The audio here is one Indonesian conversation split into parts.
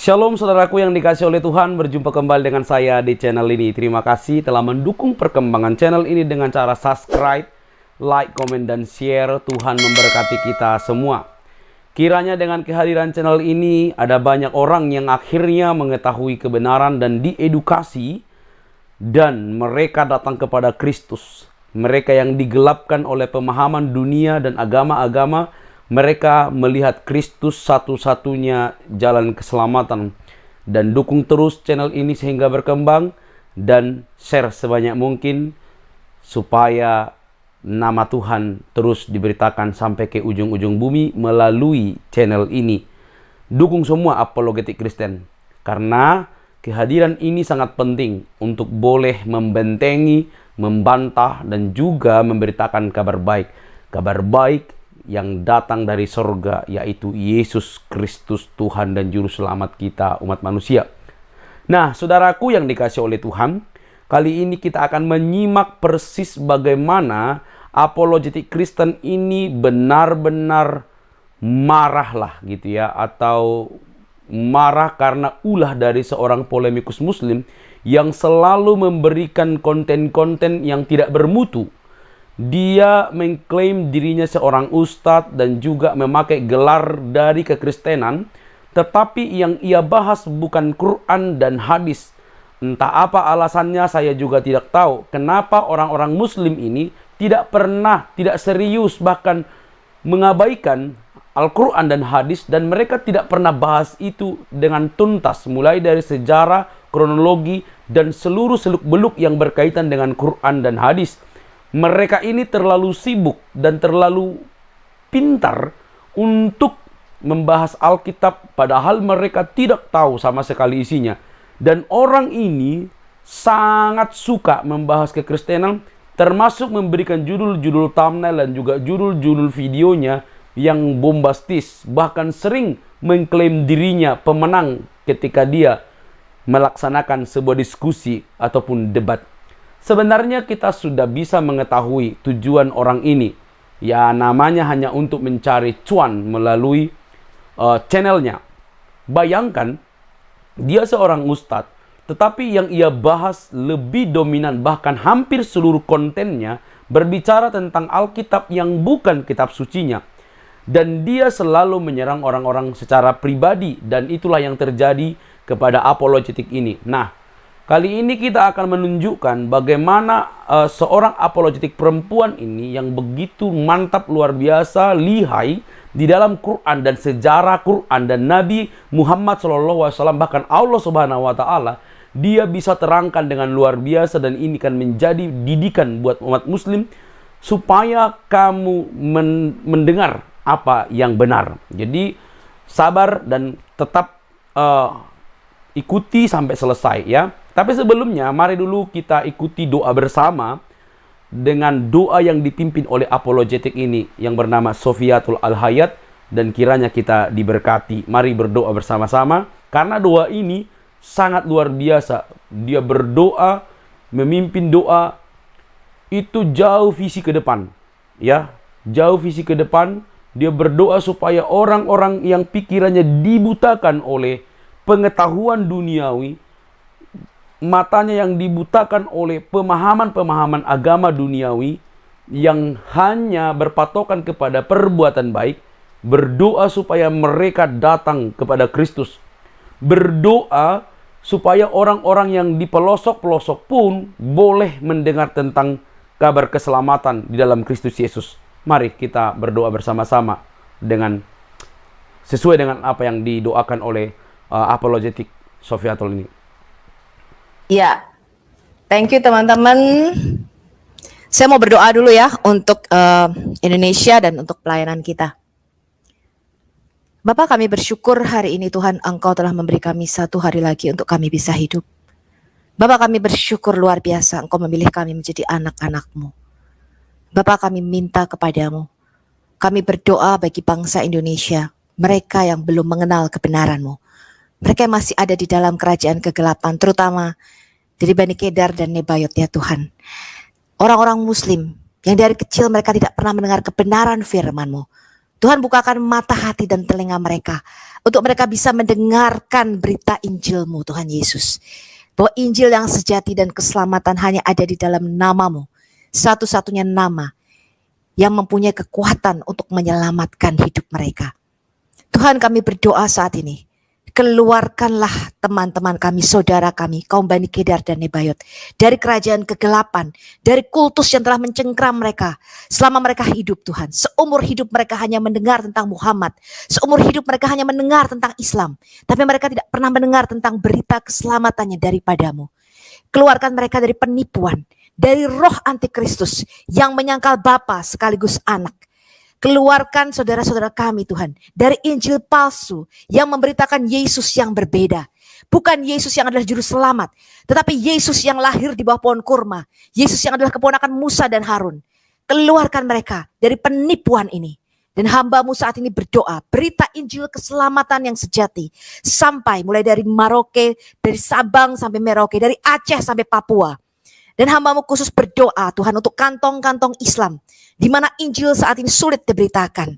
Shalom saudaraku yang dikasih oleh Tuhan, berjumpa kembali dengan saya di channel ini. Terima kasih telah mendukung perkembangan channel ini dengan cara subscribe, like, komen, dan share. Tuhan memberkati kita semua. Kiranya dengan kehadiran channel ini ada banyak orang yang akhirnya mengetahui kebenaran dan diedukasi, dan mereka datang kepada Kristus. Mereka yang digelapkan oleh pemahaman dunia dan agama-agama, mereka melihat Kristus satu-satunya jalan keselamatan. Dan dukung terus channel ini sehingga berkembang, dan share sebanyak mungkin supaya nama Tuhan terus diberitakan sampai ke ujung-ujung bumi melalui channel ini. Dukung semua apologetik Kristen, karena kehadiran ini sangat penting untuk boleh membentengi, membantah, dan juga memberitakan kabar baik. Kabar baik yang datang dari sorga, yaitu Yesus Kristus, Tuhan dan Juru Selamat kita umat manusia. Nah, saudaraku yang dikasih oleh Tuhan, kali ini kita akan menyimak persis bagaimana apologetik Kristen ini benar-benar marah lah gitu ya, atau marah karena ulah dari seorang polemikus muslim yang selalu memberikan konten-konten yang tidak bermutu. Dia mengklaim dirinya seorang ustadz dan juga memakai gelar dari kekristenan, tetapi yang ia bahas bukan Quran dan hadis. Entah apa alasannya, saya juga tidak tahu kenapa orang-orang muslim ini tidak serius, bahkan mengabaikan Al-Quran dan hadis, dan mereka tidak pernah bahas itu dengan tuntas, mulai dari sejarah, kronologi, dan seluruh seluk-beluk yang berkaitan dengan Quran dan hadis. Mereka ini terlalu sibuk dan terlalu pintar untuk membahas Alkitab, padahal mereka tidak tahu sama sekali isinya. Dan orang ini sangat suka membahas kekristenan, termasuk memberikan judul-judul thumbnail dan juga judul-judul videonya yang bombastis, bahkan sering mengklaim dirinya pemenang ketika dia melaksanakan sebuah diskusi ataupun debat. Sebenarnya kita sudah bisa mengetahui tujuan orang ini. Ya, namanya hanya untuk mencari cuan melalui channelnya. Bayangkan, dia seorang ustadz, tetapi yang ia bahas lebih dominan, bahkan hampir seluruh kontennya berbicara tentang Alkitab yang bukan kitab sucinya. Dan dia selalu menyerang orang-orang secara pribadi, dan itulah yang terjadi kepada apologetik ini. Nah, kali ini kita akan menunjukkan bagaimana seorang apologetik perempuan ini yang begitu mantap, luar biasa, lihai di dalam Quran dan sejarah Quran dan Nabi Muhammad SAW, bahkan Allah Subhanahu wa Ta'ala, dia bisa terangkan dengan luar biasa, dan ini kan menjadi didikan buat umat muslim supaya kamu mendengar apa yang benar. Jadi sabar dan tetap ikuti sampai selesai ya. Tapi sebelumnya, mari dulu kita ikuti doa bersama dengan doa yang dipimpin oleh apologetik ini yang bernama Sofiatul Al-Hayat, dan kiranya kita diberkati. Mari berdoa bersama-sama, karena doa ini sangat luar biasa. Dia berdoa, memimpin doa itu jauh visi ke depan. Ya, jauh visi ke depan. Dia berdoa supaya orang-orang yang pikirannya dibutakan oleh pengetahuan duniawi, matanya yang dibutakan oleh pemahaman-pemahaman agama duniawi yang hanya berpatokan kepada perbuatan baik, berdoa supaya mereka datang kepada Kristus. Berdoa supaya orang-orang yang di pelosok-pelosok pun boleh mendengar tentang kabar keselamatan di dalam Kristus Yesus. Mari kita berdoa bersama-sama dengan sesuai dengan apa yang didoakan oleh apologetik Sofiatul ini. Ya, thank you teman-teman. Saya mau berdoa dulu ya untuk Indonesia dan untuk pelayanan kita. Bapak, kami bersyukur hari ini Tuhan, Engkau telah memberi kami satu hari lagi untuk kami bisa hidup. Bapak, kami bersyukur luar biasa Engkau memilih kami menjadi anak-anak-Mu. Bapak, kami minta kepadamu, kami berdoa bagi bangsa Indonesia, mereka yang belum mengenal kebenaran-Mu. Mereka masih ada di dalam kerajaan kegelapan, terutama dari Bani Kedar dan Nebayot ya Tuhan. Orang-orang muslim yang dari kecil mereka tidak pernah mendengar kebenaran firman-Mu. Tuhan bukakan mata hati dan telinga mereka, untuk mereka bisa mendengarkan berita Injil-Mu Tuhan Yesus. Bahwa Injil yang sejati dan keselamatan hanya ada di dalam nama-Mu. Satu-satunya nama yang mempunyai kekuatan untuk menyelamatkan hidup mereka. Tuhan, kami berdoa saat ini, keluarkanlah teman-teman kami, saudara kami, kaum Bani Kedar dan Nebayot, dari kerajaan kegelapan, dari kultus yang telah mencengkram mereka. Selama mereka hidup Tuhan, seumur hidup mereka hanya mendengar tentang Muhammad, seumur hidup mereka hanya mendengar tentang Islam, tapi mereka tidak pernah mendengar tentang berita keselamatannya daripada-Mu. Keluarkan mereka dari penipuan, dari roh antikristus yang menyangkal Bapa sekaligus anak. Keluarkan saudara-saudara kami Tuhan dari Injil palsu yang memberitakan Yesus yang berbeda. Bukan Yesus yang adalah juru selamat, tetapi Yesus yang lahir di bawah pohon kurma. Yesus yang adalah keponakan Musa dan Harun. Keluarkan mereka dari penipuan ini. Dan hamba-Mu saat ini berdoa, berita Injil keselamatan yang sejati. Sampai mulai dari Merauke, dari Sabang sampai Merauke, dari Aceh sampai Papua. Dan hamba-Mu khusus berdoa Tuhan untuk kantong-kantong Islam, di mana Injil saat ini sulit diberitakan.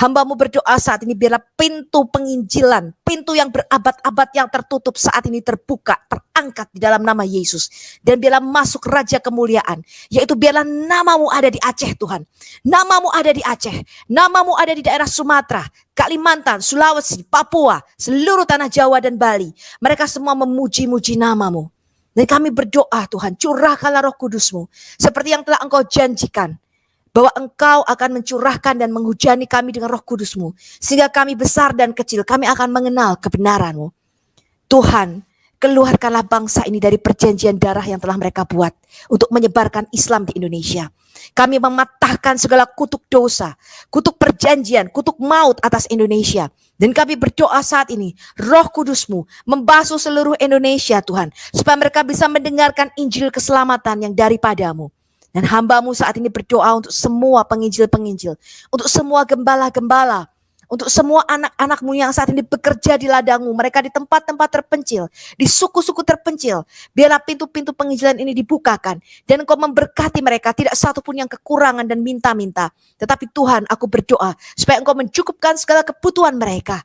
Hamba-Mu berdoa saat ini biarlah pintu penginjilan, pintu yang berabad-abad yang tertutup saat ini terbuka, terangkat di dalam nama Yesus. Dan biarlah masuk Raja Kemuliaan, yaitu biarlah nama-Mu ada di Aceh Tuhan. Nama-Mu ada di Aceh, nama-Mu ada di daerah Sumatera, Kalimantan, Sulawesi, Papua, seluruh tanah Jawa dan Bali. Mereka semua memuji-muji nama-Mu. Dan kami berdoa Tuhan, curahkanlah Roh Kudus-Mu seperti yang telah Engkau janjikan, bahwa Engkau akan mencurahkan dan menghujani kami dengan Roh Kudus-Mu, sehingga kami besar dan kecil, kami akan mengenal kebenaran-Mu. Tuhan, keluarkanlah bangsa ini dari perjanjian darah yang telah mereka buat untuk menyebarkan Islam di Indonesia. Kami mematahkan segala kutuk dosa, kutuk perjanjian, kutuk maut atas Indonesia. Dan kami berdoa saat ini, Roh Kudus-Mu membasuh seluruh Indonesia Tuhan, supaya mereka bisa mendengarkan Injil keselamatan yang daripada-Mu. Dan hamba-Mu saat ini berdoa untuk semua penginjil-penginjil, untuk semua gembala-gembala, untuk semua anak-anak-Mu yang saat ini bekerja di ladang-Mu, mereka di tempat-tempat terpencil, di suku-suku terpencil. Biarlah pintu-pintu penginjilan ini dibukakan, dan Engkau memberkati mereka, tidak satu pun yang kekurangan dan minta-minta. Tetapi Tuhan, aku berdoa supaya Engkau mencukupkan segala kebutuhan mereka.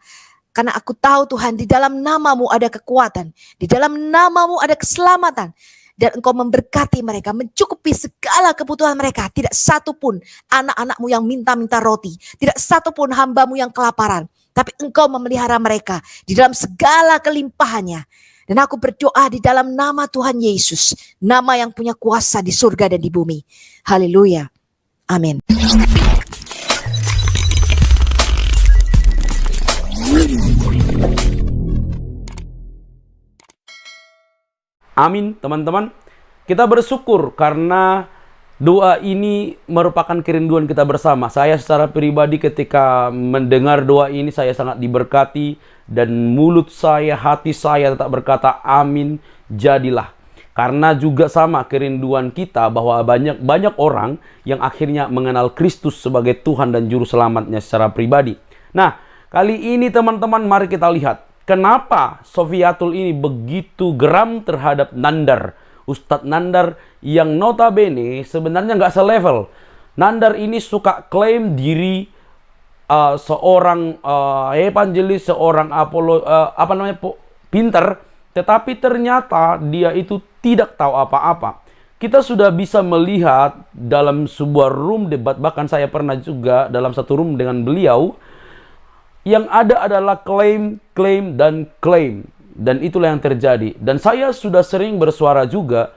Karena aku tahu Tuhan, di dalam nama-Mu ada kekuatan, di dalam nama-Mu ada keselamatan. Dan Engkau memberkati mereka, mencukupi segala kebutuhan mereka. Tidak satu pun anak-anak-Mu yang minta-minta roti. Tidak satu pun hamba-Mu yang kelaparan. Tapi Engkau memelihara mereka di dalam segala kelimpahannya. Dan aku berdoa di dalam nama Tuhan Yesus, nama yang punya kuasa di surga dan di bumi. Haleluya. Amin. Amin, teman-teman. Kita bersyukur karena doa ini merupakan kerinduan kita bersama. Saya secara pribadi ketika mendengar doa ini, saya sangat diberkati. Dan mulut saya, hati saya tetap berkata, amin, jadilah. Karena juga sama kerinduan kita bahwa banyak orang yang akhirnya mengenal Kristus sebagai Tuhan dan Juru Selamatnya secara pribadi. Nah, kali ini teman-teman, mari kita lihat. Kenapa Sofiatul ini begitu geram terhadap Nandar, Ustadz Nandar yang notabene sebenarnya nggak selevel. Nandar ini suka klaim diri seorang evangelis, seorang pinter, tetapi ternyata dia itu tidak tahu apa-apa. Kita sudah bisa melihat dalam sebuah room debat, bahkan saya pernah juga dalam satu room dengan beliau. Yang ada adalah klaim, dan klaim. Dan itulah yang terjadi. Dan saya sudah sering bersuara juga,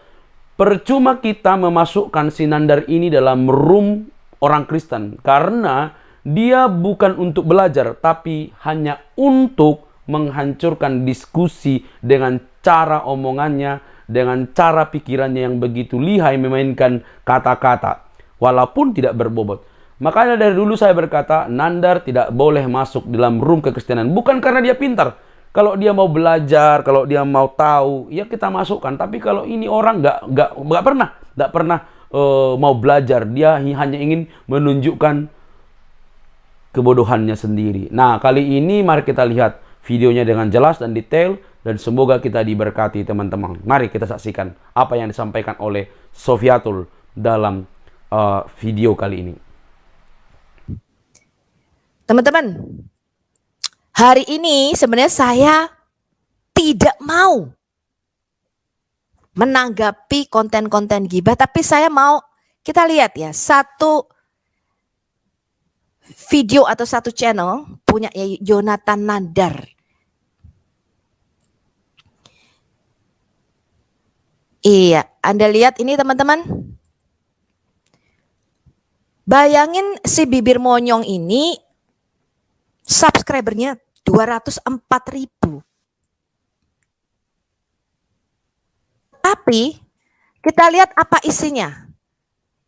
percuma kita memasukkan si Nandar ini dalam room orang Kristen. Karena dia bukan untuk belajar, tapi hanya untuk menghancurkan diskusi dengan cara omongannya, dengan cara pikirannya yang begitu lihai memainkan kata-kata. Walaupun tidak berbobot. Makanya dari dulu saya berkata, Nandar tidak boleh masuk dalam room kekristenan. Bukan karena dia pintar. Kalau dia mau belajar, kalau dia mau tahu, ya kita masukkan. Tapi kalau ini orang nggak pernah mau belajar. Dia hanya ingin menunjukkan kebodohannya sendiri. Nah, kali ini mari kita lihat videonya dengan jelas dan detail. Dan semoga kita diberkati teman-teman. Mari kita saksikan apa yang disampaikan oleh Sofiatul dalam video kali ini. Teman-teman, hari ini sebenarnya saya tidak mau menanggapi konten-konten gibah, tapi saya mau kita lihat ya, satu video atau satu channel punya Yonatan Nandar. Iya, Anda lihat ini teman-teman. Bayangin si bibir monyong ini subscribernya 204.000. Tapi kita lihat apa isinya.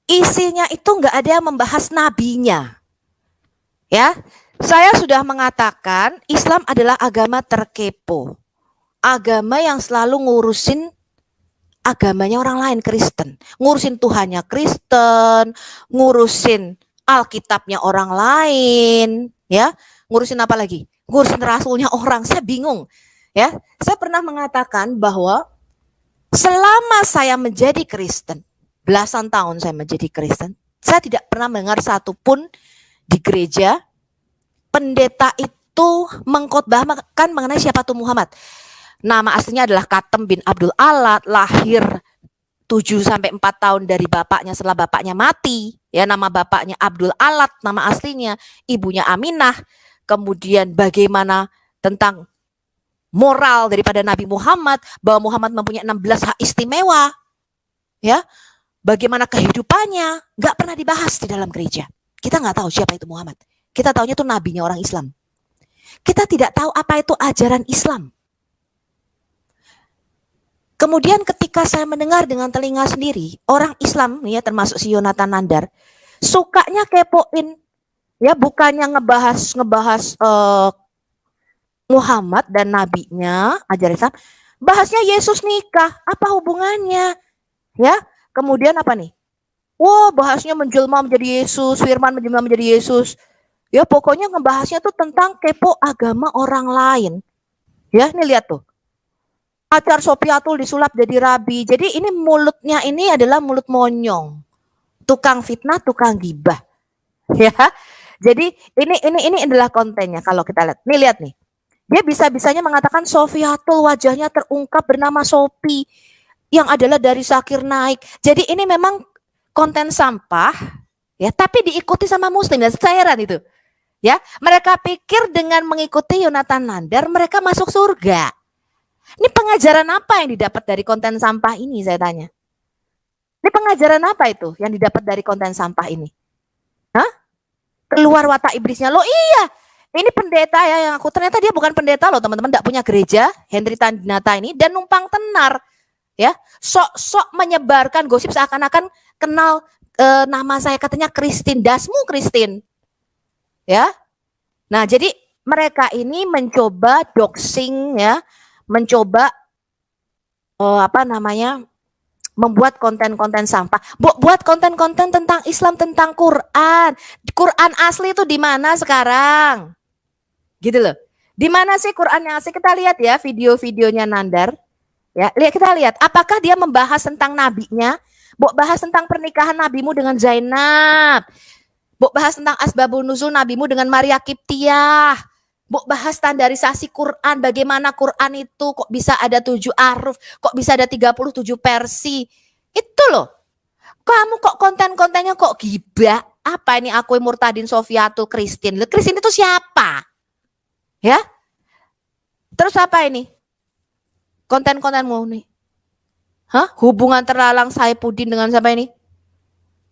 Isinya itu nggak ada yang membahas nabinya. Ya, saya sudah mengatakan Islam adalah agama terkepo. Agama yang selalu ngurusin agamanya orang lain, Kristen. Ngurusin Tuhannya Kristen, ngurusin Alkitabnya orang lain, ya. Ngurusin apa lagi? Ngurusin rasulnya orang. Saya bingung, ya. Saya pernah mengatakan bahwa selama saya menjadi Kristen, belasan tahun saya menjadi Kristen, saya tidak pernah mendengar satupun di gereja pendeta itu mengkhotbahkan mengenai siapa tuh Muhammad. Nama aslinya adalah Katem bin Abdul Alat, lahir 7-4 tahun dari bapaknya setelah bapaknya mati. Ya, nama bapaknya Abdul Alat, nama aslinya, ibunya Aminah. Kemudian bagaimana tentang moral daripada Nabi Muhammad, bahwa Muhammad mempunyai 16 hak istimewa. Ya, bagaimana kehidupannya, nggak pernah dibahas di dalam gereja. Kita nggak tahu siapa itu Muhammad. Kita taunya itu nabinya orang Islam. Kita tidak tahu apa itu ajaran Islam. Kemudian ketika saya mendengar dengan telinga sendiri, orang Islam ya termasuk si Yonatan Nandar sukanya kepoin, ya bukannya ngebahas Muhammad dan nabinya, ajaran Islam, bahasnya Yesus nikah, apa hubungannya? Ya, kemudian apa nih? Wah, bahasnya menjelma menjadi Yesus, firman menjelma menjadi Yesus. Ya, pokoknya ngebahasnya tuh tentang kepo agama orang lain. Ya, ini lihat tuh. Acar Sopiatul disulap jadi rabi. Jadi ini mulutnya ini adalah mulut monyong. Tukang fitnah, tukang gibah. Ya. Jadi ini adalah kontennya kalau kita lihat. Nih lihat nih. Dia bisa-bisanya mengatakan Sofiatul wajahnya terungkap bernama Sopi yang adalah dari Zakir Naik. Jadi ini memang konten sampah ya, tapi diikuti sama muslim dan saya heran itu. Ya, mereka pikir dengan mengikuti Yonatan Nandar mereka masuk surga. Ini pengajaran apa yang didapat dari konten sampah ini, saya tanya. Ini pengajaran apa itu yang didapat dari konten sampah ini? Hah? Keluar watak iblisnya. Loh iya, ini pendeta ya yang aku, ternyata dia bukan pendeta loh teman-teman, tidak punya gereja, Henry Tandinata ini, dan numpang tenar. Ya, sok-sok menyebarkan gosip seakan-akan kenal nama saya, katanya Christine, dasmu Christine. Ya. Nah, jadi mereka ini mencoba doxing ya, mencoba membuat konten-konten sampah, buat konten-konten tentang Islam, tentang Quran. Quran asli itu di mana sekarang? Gitu loh. Di mana sih Quran yang asli? Kita lihat ya video-videonya Nandar. Ya, kita lihat apakah dia membahas tentang nabinya, bahas tentang pernikahan nabimu dengan Zainab, bahas tentang asbabun nuzul nabimu dengan Maria Kiptiah, bahas standarisasi Quran, bagaimana Quran itu kok bisa ada 7 aruf, kok bisa ada 37 versi. Itu loh. Kamu kok konten-kontennya kok gibah? Apa ini aku Murtadin Sofiatul Christine? Christine itu siapa? Ya? Terus apa ini? Konten-kontenmu nih. Hah? Hubungan terlalang Saifuddin dengan siapa ini?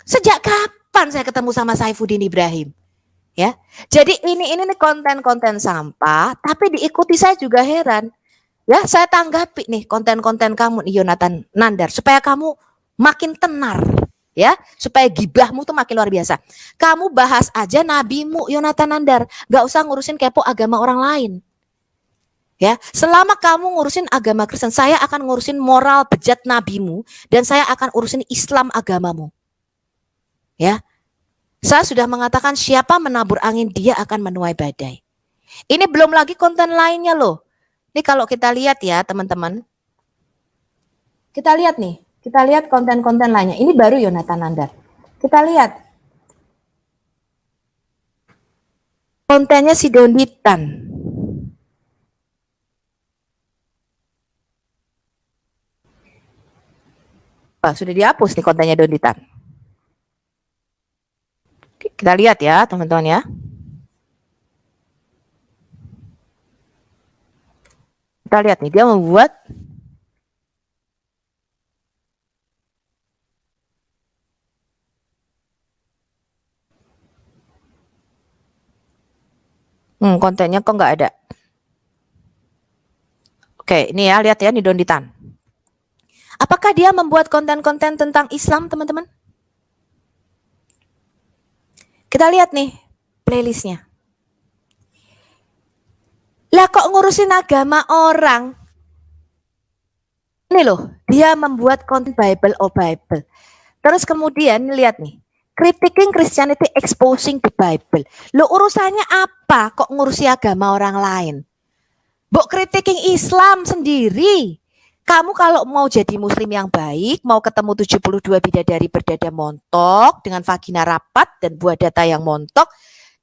Sejak kapan saya ketemu sama Saifuddin Ibrahim? Ya, jadi ini konten-konten sampah, tapi diikuti. Saya juga heran. Ya, saya tanggapi nih konten-konten kamu nih Yonatan Nandar supaya kamu makin tenar, ya, supaya gibahmu tuh makin luar biasa. Kamu bahas aja nabimu Yonatan Nandar, gak usah ngurusin kepo agama orang lain. Ya, selama kamu ngurusin agama Kristen, saya akan ngurusin moral bejat nabimu dan saya akan urusin Islam agamamu. Ya. Saya sudah mengatakan siapa menabur angin dia akan menuai badai. Ini belum lagi konten lainnya loh. Ini kalau kita lihat ya teman-teman. Kita lihat nih. Kita lihat konten-konten lainnya. Ini baru Yonatan Nandar. Kita lihat. kontennya si Donitan. Sudah dihapus nih kontennya Donitan. Kita lihat ya teman-teman ya. Kita lihat nih, dia membuat kontennya kok nggak ada. Oke, ini ya, lihat ya, nih Donitan. Apakah dia membuat konten-konten tentang Islam, teman-teman? Kita lihat nih playlistnya. Lah kok ngurusin agama orang? Ini loh, dia membuat konten Bible oh Bible. Terus kemudian lihat nih, critiquing Christianity, exposing the Bible. Lo urusannya apa kok ngurusi agama orang lain? Bok critiquing Islam sendiri. Kamu kalau mau jadi muslim yang baik, mau ketemu 72 bidadari berdada montok dengan vagina rapat dan buah data yang montok,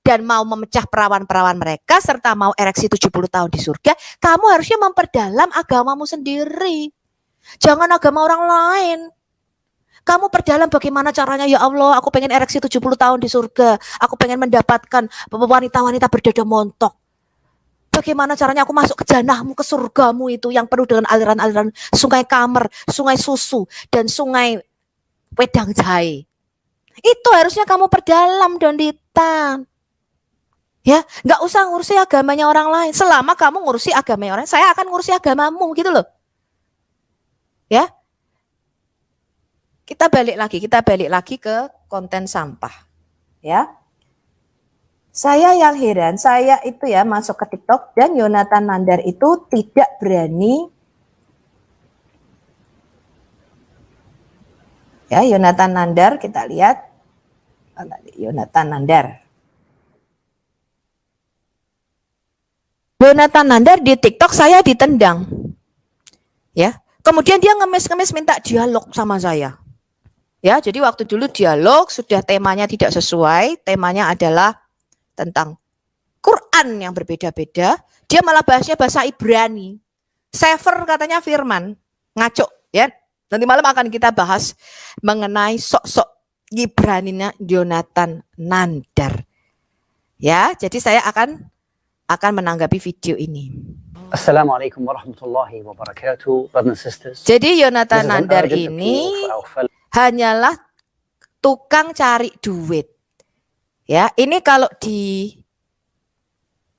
dan mau memecah perawan-perawan mereka serta mau ereksi 70 tahun di surga, kamu harusnya memperdalam agamamu sendiri. Jangan agama orang lain. Kamu perdalam bagaimana caranya, ya Allah, aku pengen ereksi 70 tahun di surga. Aku pengen mendapatkan wanita-wanita berdada montok. Bagaimana caranya aku masuk ke jannahmu, ke surgamu itu yang penuh dengan aliran-aliran sungai Kamer, sungai susu, dan sungai wedang jahe. Itu harusnya kamu perdalam, Donitan. Ya, nggak usah ngurusi agamanya orang lain. Selama kamu ngurusi agamanya orang lain, saya akan ngurusi agamamu, gitu loh. Ya, kita balik lagi ke konten sampah. Ya. Saya yang heran, saya itu ya masuk ke TikTok dan Yonatan Nandar itu tidak berani. Ya, Yonatan Nandar kita lihat. Yonatan Nandar. Yonatan Nandar di TikTok saya ditendang. Ya. Kemudian dia ngemis-ngemis minta dialog sama saya. Ya, jadi waktu dulu dialog sudah temanya tidak sesuai, temanya adalah tentang Quran yang berbeda-beda, dia malah bahasnya bahasa Ibrani. Sefer katanya firman, ngaco ya. Nanti malam akan kita bahas mengenai sok-sok Ibraninya Yonatan Nandar. Ya, jadi saya akan menanggapi video ini. Assalamualaikum warahmatullahi wabarakatuh, brothers and sisters. Jadi Yonatan Nandar ini hanyalah tukang cari duit. Ya, ini kalau di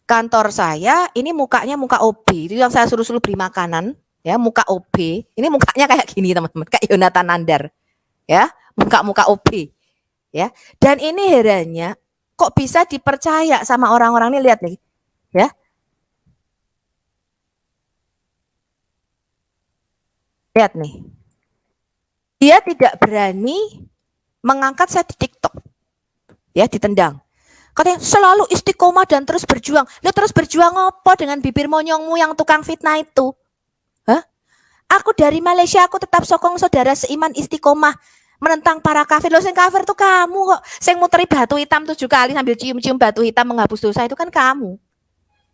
kantor saya, ini mukanya muka OB. Itu yang saya suruh beri makanan, ya, muka OB. Ini mukanya kayak gini, teman-teman, kayak Yonatan Nandar. Ya, muka-muka OB. Ya. Dan ini herannya kok bisa dipercaya sama orang-orang ini, lihat nih. Ya. Lihat nih. Dia tidak berani mengangkat saya di TikTok. Ya, ditendang. Katanya selalu istiqomah dan terus berjuang. Lo terus berjuang apa dengan bibir monyongmu yang tukang fitnah itu? Hah? Aku dari Malaysia, aku tetap sokong saudara seiman istiqomah menentang para kafir. Lo sing kafir tuh kamu kok. Sing muteri batu hitam 7 kali sambil cium-cium batu hitam menghapus dosa itu kan kamu.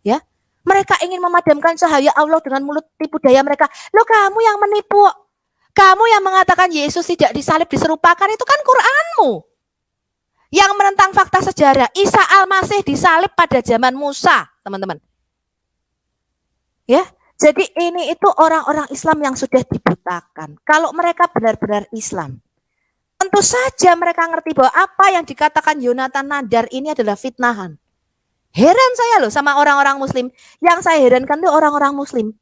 Ya. Mereka ingin memadamkan cahaya Allah dengan mulut tipu daya mereka. Lo kamu yang menipu. Kamu yang mengatakan Yesus tidak disalib diserupakan itu kan Quranmu. Yang menentang fakta sejarah, Isa Al-Masih disalib pada zaman Musa, teman-teman. Ya, jadi ini itu orang-orang Islam yang sudah dibutakan. Kalau mereka benar-benar Islam, tentu saja mereka ngerti bahwa apa yang dikatakan Yonatan Nandar ini adalah fitnahan. Heran saya loh sama orang-orang Muslim. Yang saya herankan itu orang-orang Muslim.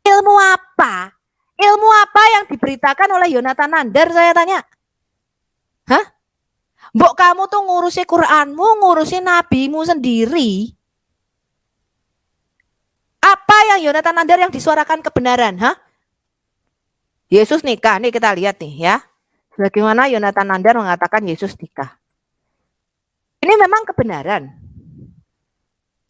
Ilmu apa? Ilmu apa yang diberitakan oleh Yonatan Nandar, saya tanya? Hah? Mbok kamu tuh ngurusi Quranmu, ngurusi nabimu sendiri. Apa yang Yonatan Nandar yang disuarakan kebenaran? Hah? Yesus nikah, nih kita lihat nih ya. Bagaimana Yonatan Nandar mengatakan Yesus nikah. Ini memang kebenaran.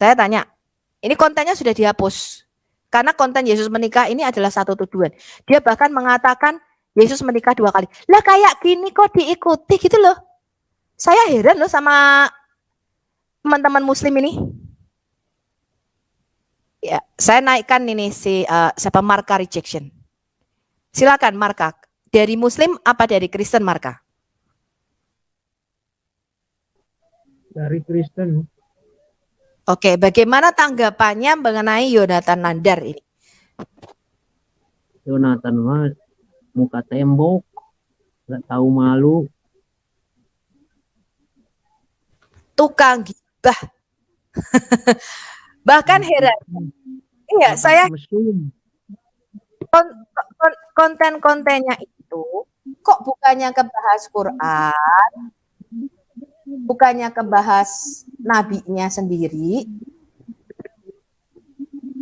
Saya tanya, ini kontennya sudah dihapus. Karena konten Yesus menikah ini adalah satu tuduhan. Dia bahkan mengatakan Yesus menikah 2 kali. Lah kayak gini kok diikuti gitu loh. Saya heran loh sama teman-teman Muslim ini. Ya, saya naikkan ini siapa Marka rejection. Silakan Marka. Dari Muslim apa dari Kristen Marka? Dari Kristen. Oke, bagaimana tanggapannya mengenai Yonatan Nandar ini? Jonathan mah muka tembok, nggak tahu malu. Tukang gibah. Bahkan heran. Iya, saya Mesum. konten-kontennya itu kok bukannya kebahas Quran, bukannya kebahas nabinya sendiri,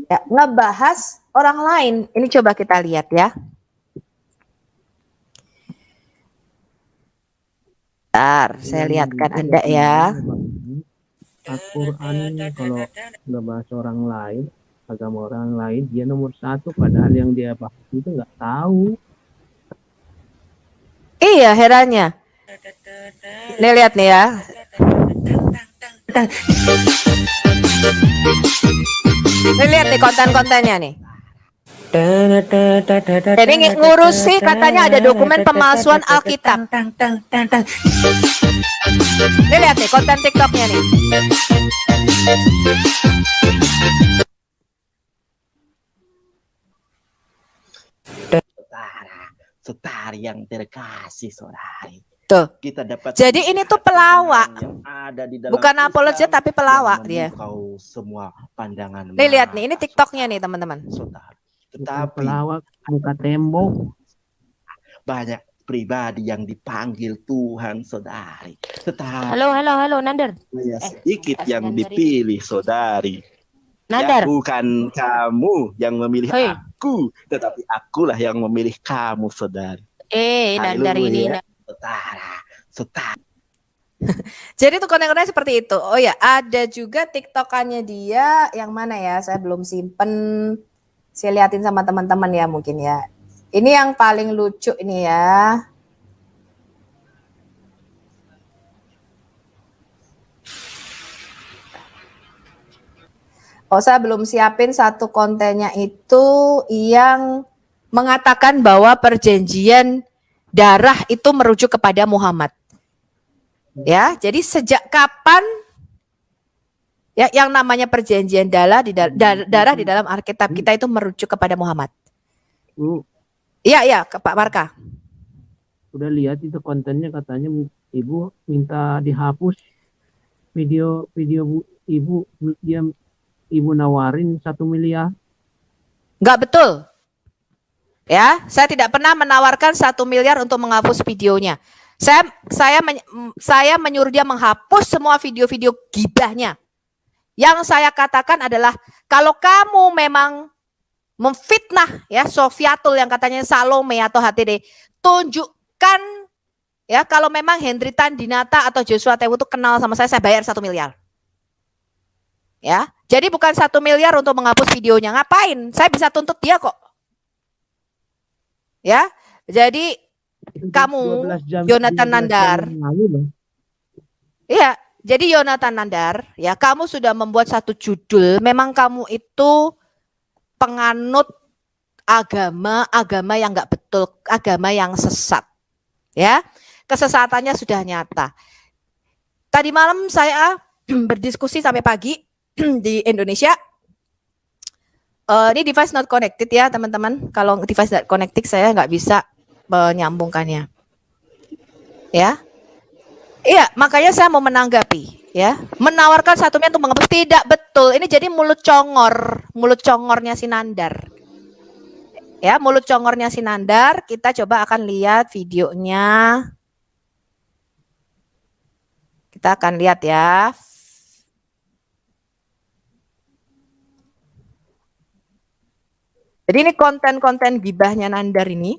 ya, ngebahas orang lain. Ini coba kita lihat ya. Bentar, saya lihatkan Anda ya. Al-Quran kalau nggak bahas orang lain, agama orang lain, dia nomor satu. Padahal yang dia bahas itu nggak tahu. Iya, herannya. Nih lihat nih ya. Nih lihat nih konten-kontennya nih. Jadi ngurusi katanya ada dokumen pemalsuan Alkitab. Nih lihat nih konten TikToknya nih. Saudara yang terkasih, saudari. Tuh. Kita dapat. Jadi ini tuh pelawak. Bukan apologet tapi pelawak dia. Semua pandangan. Nih lihat nih, ini TikToknya nih teman-teman. Tetapi pelawak muka tembok. Banyak pribadi yang dipanggil Tuhan, saudari. Tetapi Halo Nandar. sedikit yang dipilih, saudari. Nandar. Ya, bukan kamu yang memilih Hei. aku, tetapi akulah yang memilih kamu, saudari. Nandar ini. Saudara. Jadi tuh konten-konten seperti itu. Oh ya, ada juga TikTokannya dia yang mana ya? Saya belum simpen. Saya liatin sama teman-teman ya mungkin ya. Ini yang paling lucu ini ya. Oh, saya belum siapin satu kontennya itu yang mengatakan bahwa perjanjian darah itu merujuk kepada Muhammad. Ya, jadi sejak kapan ya yang namanya perjanjian darah di dalam Alkitab kita itu merujuk kepada Muhammad? Iya, Pak Marka. Udah lihat itu kontennya, katanya ibu minta dihapus video ibu, dia ibu nawarin 1 miliar. Nggak betul. Ya, saya tidak pernah menawarkan 1 miliar untuk menghapus videonya. Saya menyuruh dia menghapus semua video-video gibahnya. Yang saya katakan adalah kalau kamu memang memfitnah ya Sofiatul yang katanya Salome atau HTD, tunjukkan ya kalau memang Hendry Tandinata atau Joshua Tewu itu kenal sama saya bayar 1 miliar. Ya, jadi bukan 1 miliar untuk menghapus videonya. Ngapain? Saya bisa tuntut dia kok. Ya, jadi kamu Yonatan Nandar. Iya, jadi Yonatan Nandar, ya kamu sudah membuat satu judul. Memang kamu itu penganut agama yang nggak betul, agama yang sesat. Ya, kesesatannya sudah nyata. Tadi malam saya berdiskusi sampai pagi di Indonesia. Ini device not connected ya teman-teman. Kalau device not connected saya nggak bisa menyambungkannya. Ya, iya makanya saya mau menanggapi. Ya, menawarkan 1 miliar untuk menghapus tidak betul. Ini jadi mulut congornya si Nandar. Ya, mulut congornya si Nandar. Kita coba akan lihat videonya. Kita akan lihat ya. Jadi ini konten-konten gibahnya Nandar ini.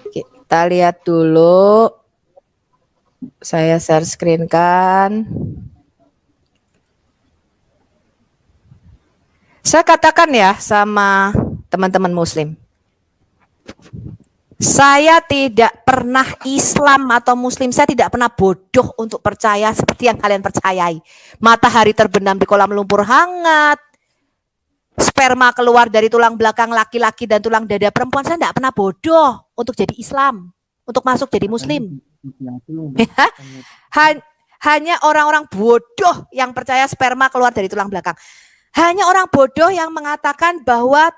Kita lihat dulu. Saya share screen kan. Saya katakan ya sama teman-teman muslim. Saya tidak pernah Islam atau muslim, saya tidak pernah bodoh untuk percaya seperti yang kalian percayai. Matahari terbenam di kolam lumpur hangat, sperma keluar dari tulang belakang laki-laki dan tulang dada perempuan. Saya tidak pernah bodoh untuk jadi Islam, untuk masuk jadi muslim. Hanya orang-orang bodoh yang percaya sperma keluar dari tulang belakang. Hanya orang bodoh yang mengatakan bahwa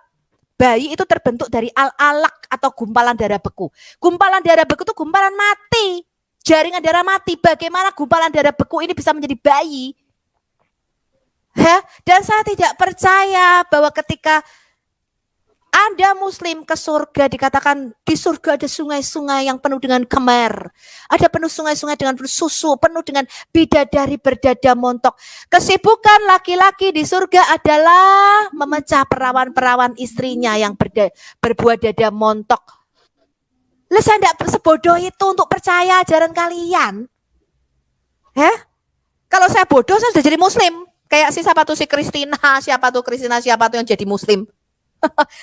bayi itu terbentuk dari al-alaq atau gumpalan darah beku. Gumpalan darah beku itu gumpalan mati. Jaringan darah mati. Bagaimana gumpalan darah beku ini bisa menjadi bayi? Dan saya tidak percaya bahwa ketika Anda muslim ke surga, dikatakan di surga ada sungai-sungai yang penuh dengan kemar. Ada penuh sungai-sungai dengan susu, penuh dengan bidadari berdada montok. Kesibukan laki-laki di surga adalah memecah perawan-perawan istrinya yang berbuat dada montok. Lah saya tidak sebodoh itu untuk percaya ajaran kalian. Kalau saya bodoh, saya sudah jadi muslim. Kayak siapa tuh si Kristina, siapa tuh yang jadi muslim.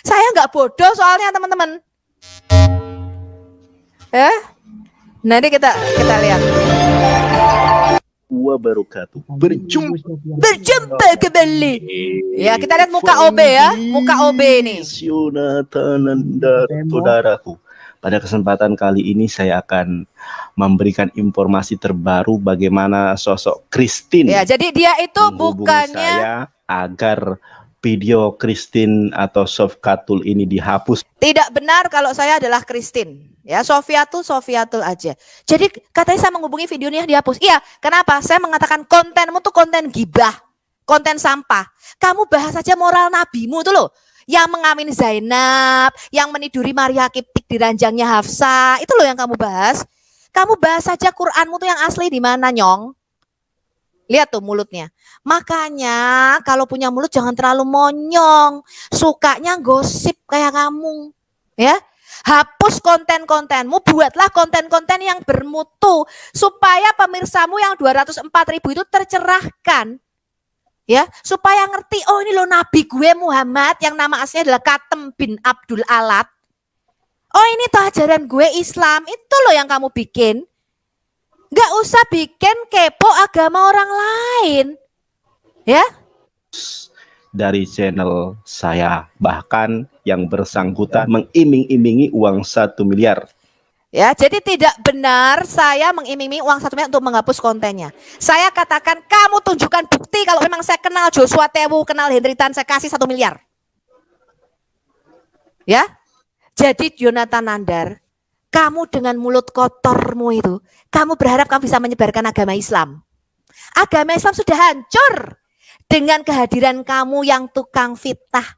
Saya nggak bodoh soalnya teman-teman. Nanti kita lihat. Wabarakatuh. Berjumpa kembali. Ya, kita lihat muka OB ya, muka OB ini. Saudaraku. Pada kesempatan kali ini saya akan memberikan informasi terbaru bagaimana sosok Christine. Ya, jadi dia itu bukannya saya agar video Christine atau Sofkatul ini dihapus. Tidak benar kalau saya adalah Christine. Ya, Sofiatul aja. Jadi katanya saya menghubungi videonya dihapus. Iya, kenapa? Saya mengatakan kontenmu tuh konten gibah, konten sampah. Kamu bahas aja moral nabimu tuh loh. Yang mengamini Zainab, yang meniduri Maria Kiptik di ranjangnya Hafsah, itu loh yang kamu bahas. Kamu bahas saja Quranmu tuh yang asli di mana, Nyong? Lihat tuh mulutnya. Makanya kalau punya mulut jangan terlalu monyong. Sukanya gosip kayak kamu. Ya. Hapus konten-kontenmu, buatlah konten-konten yang bermutu. Supaya pemirsamu yang 204.000 itu tercerahkan. Ya, supaya ngerti, oh ini loh Nabi gue Muhammad yang nama aslinya adalah Katem bin Abdul Alat. Oh ini tuh ajaran gue Islam, itu loh yang kamu bikin. Gak usah bikin kepo agama orang lain. Ya. Dari channel saya, bahkan yang bersangkutan mengiming-imingi uang 1 miliar. Ya, jadi tidak benar saya mengiming-imingi uang 1 miliar untuk menghapus kontennya. Saya katakan kamu tunjukkan bukti kalau memang saya kenal Joshua Tewu, kenal Henry Tan, saya kasih 1 miliar. Ya. Jadi Jonathan Nandar, kamu dengan mulut kotormu itu, kamu berharap kamu bisa menyebarkan agama Islam. Agama Islam sudah hancur dengan kehadiran kamu yang tukang fitnah.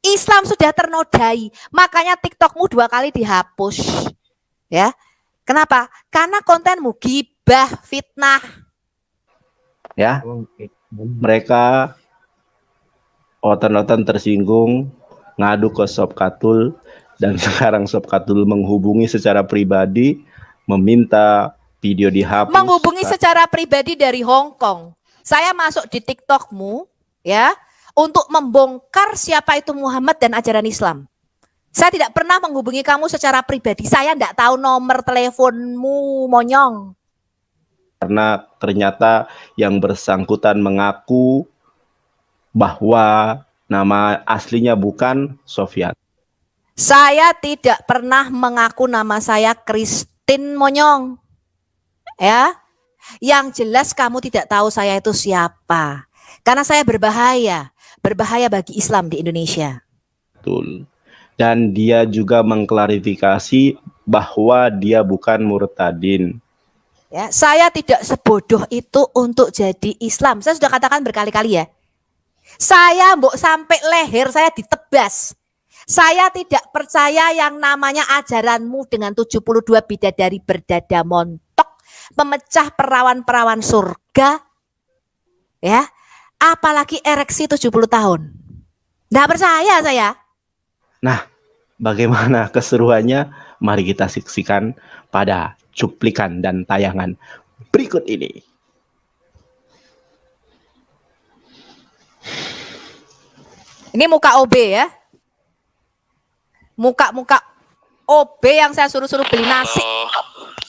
Islam sudah ternodai, makanya TikTokmu 2 kali dihapus. Ya, kenapa? Karena kontenmu gibah, fitnah. Ya, mereka otan-otan tersinggung, ngadu ke Sofkatul. Dan sekarang Sofkatul menghubungi secara pribadi, meminta video dihapus. Menghubungi secara pribadi dari Hong Kong. Saya masuk di TikTokmu, ya, untuk membongkar siapa itu Muhammad dan ajaran Islam. Saya tidak pernah menghubungi kamu secara pribadi. Saya tidak tahu nomor teleponmu, monyong. Karena ternyata yang bersangkutan mengaku bahwa nama aslinya bukan Sofiat. Saya tidak pernah mengaku nama saya Christine Monyong. Ya. Yang jelas kamu tidak tahu saya itu siapa. Karena saya berbahaya bagi Islam di Indonesia. Betul. Dan dia juga mengklarifikasi bahwa dia bukan murtadin. Ya, saya tidak sebodoh itu untuk jadi Islam. Saya sudah katakan berkali-kali ya. Saya mbok sampai leher saya ditebas. Saya tidak percaya yang namanya ajaranmu dengan 72 bidadari berdada montok, memecah perawan-perawan surga, ya, apalagi ereksi 70 tahun. Nggak percaya saya. Nah, bagaimana keseruannya? Mari kita saksikan pada cuplikan dan tayangan berikut ini. Ini muka OB ya. Muka-muka OB yang saya suruh-suruh beli nasi.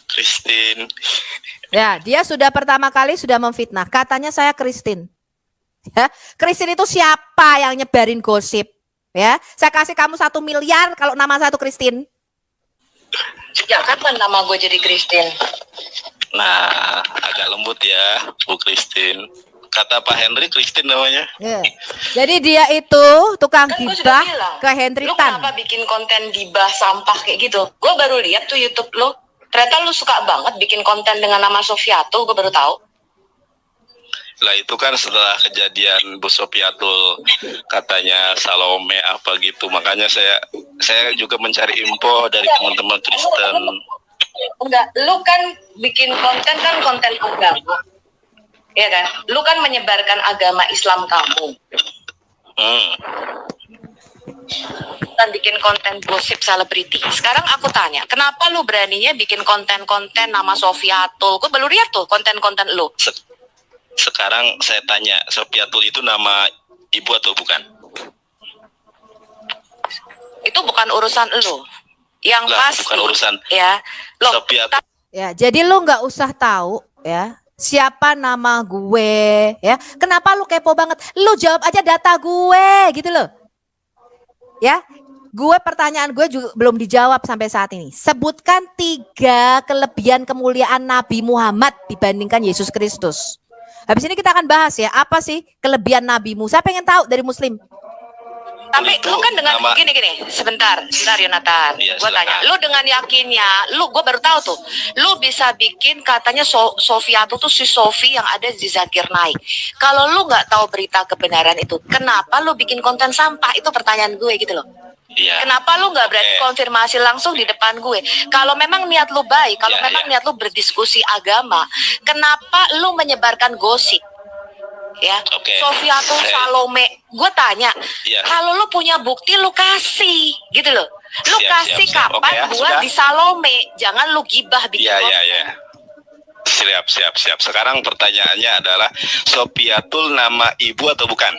Christine. Ya, dia sudah pertama kali sudah memfitnah. Katanya saya Christine. Ya, Christine itu siapa yang nyebarin gosip? Ya, saya kasih kamu 1 miliar kalau nama saya itu Christine. Sejak kapan nama gue jadi Christine? Nah, agak lembut ya, Bu Christine. Kata Pak Henry, Christine namanya. Ya. Jadi dia itu tukang Kan gue sudah gibah bilang, ke Henry lu Tan. kenapa bikin konten gibah sampah kayak gitu? Gue baru lihat tuh YouTube lu. Ternyata lu suka banget bikin konten dengan nama Sofiatul, gue baru tahu. Lah itu kan setelah kejadian Bu Sofiatul katanya Salome apa gitu. Makanya saya juga mencari info dari teman-teman Kristen. Enggak, lu kan bikin konten kan konten agama. Iya kan? Lu kan menyebarkan agama Islam kamu. Dan bikin konten gosip selebriti. Sekarang aku tanya, kenapa lu beraninya bikin konten-konten nama Sofiatul? Gue baru lihat tuh konten-konten lu. Sekarang saya tanya, Sofiatul itu nama ibu atau bukan? Itu bukan urusan lu. Yang Lah, pasti bukan urusan ya. Loh, Sofiatul. Ya, jadi lu nggak usah tahu ya siapa nama gue ya. Kenapa lu kepo banget? Lu jawab aja data gue gitu loh. Ya, gue pertanyaan gue juga belum dijawab sampai saat ini. Sebutkan 3 kelebihan kemuliaan Nabi Muhammad dibandingkan Yesus Kristus. Habis ini kita akan bahas ya, apa sih kelebihan Nabimu? Saya pengen tahu dari Muslim. Tapi Itu lu kan dengan nama- gini, sebentar Yonatan. Iya, Gue tanya, silakan. lu dengan yakinnya, gue baru tahu tuh, lu bisa bikin katanya Sofiatul tuh si Sofi yang ada di Zakir Naik. Kalau lu nggak tahu berita kebenaran itu, kenapa lu bikin konten sampah? Itu pertanyaan gue gitu loh. Iya. Kenapa lu nggak berani Oke. konfirmasi langsung di depan gue? Kalau memang niat lu baik, kalau Ya, memang ya. niat lu berdiskusi agama, kenapa lu menyebarkan gosip? Ya, Oke. Sofiatul Saya- Salome, gue tanya, Iya. kalau lu punya bukti lu kasih, gitu loh. Lu Siap, kasih siap. kapan Oke, ya, gua sudah. di Salome, jangan lu gibah bikin Iya, konten. iya, iya. Siap. Sekarang pertanyaannya adalah Sofiatul nama ibu atau bukan?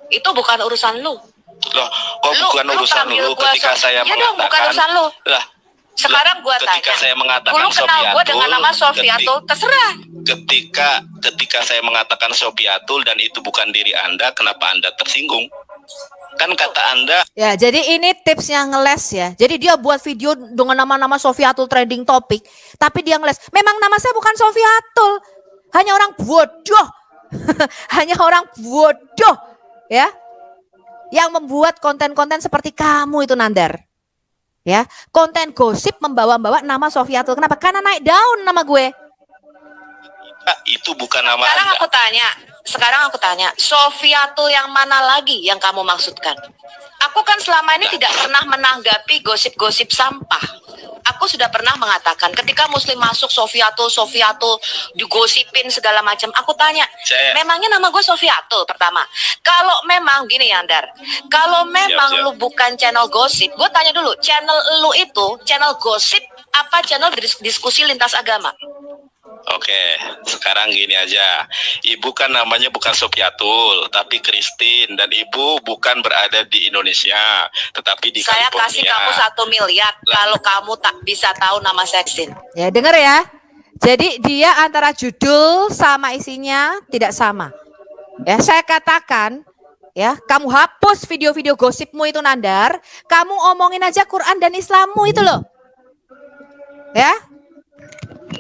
Itu bukan urusan lu. Loh, kok bukan urusan panggil lu gua ketika saya ya dong, bukan mengatakan urusan lu. lah Sekarang gua ketika tanya, saya mengatakan lu kenal gua dengan nama Sofiatul, terserah. ketika saya mengatakan Sofiatul dan itu bukan diri Anda, kenapa Anda tersinggung? Kan kata Anda Ya, jadi ini tipsnya ngeles ya. Jadi dia buat video dengan nama-nama Sofiatul trending topik, tapi dia ngeles. Memang nama saya bukan Sofiatul. Hanya orang bodoh. Hanya orang bodoh ya. Yang membuat konten-konten seperti kamu itu Nandar. Ya, konten gosip membawa-bawa nama Sofiatul. Kenapa? Karena naik daun nama gue. itu bukan nama Sekarang Anda. aku tanya, Sofiatul yang mana lagi yang kamu maksudkan? Aku kan selama ini tidak pernah menanggapi gosip-gosip sampah. Aku sudah pernah mengatakan ketika Muslim masuk Sofiatul digosipin segala macam. Aku tanya, memangnya nama gue Sofiatul pertama? Kalau memang gini ya Andar, kalau memang Siap. lu bukan channel gosip, gue tanya dulu, channel lu itu channel gosip apa channel diskusi lintas agama? Oke, sekarang gini aja. Ibu kan namanya bukan Sofiatul, tapi Christine, dan ibu bukan berada di Indonesia, tetapi di Saya California. kasih kamu 1 miliar kalau kamu tak bisa tahu nama Seksin. Ya, denger ya. Jadi dia antara judul sama isinya tidak sama. Ya, saya katakan ya, kamu hapus video-video gosipmu itu Nandar, kamu omongin aja Quran dan Islammu itu loh. Ya.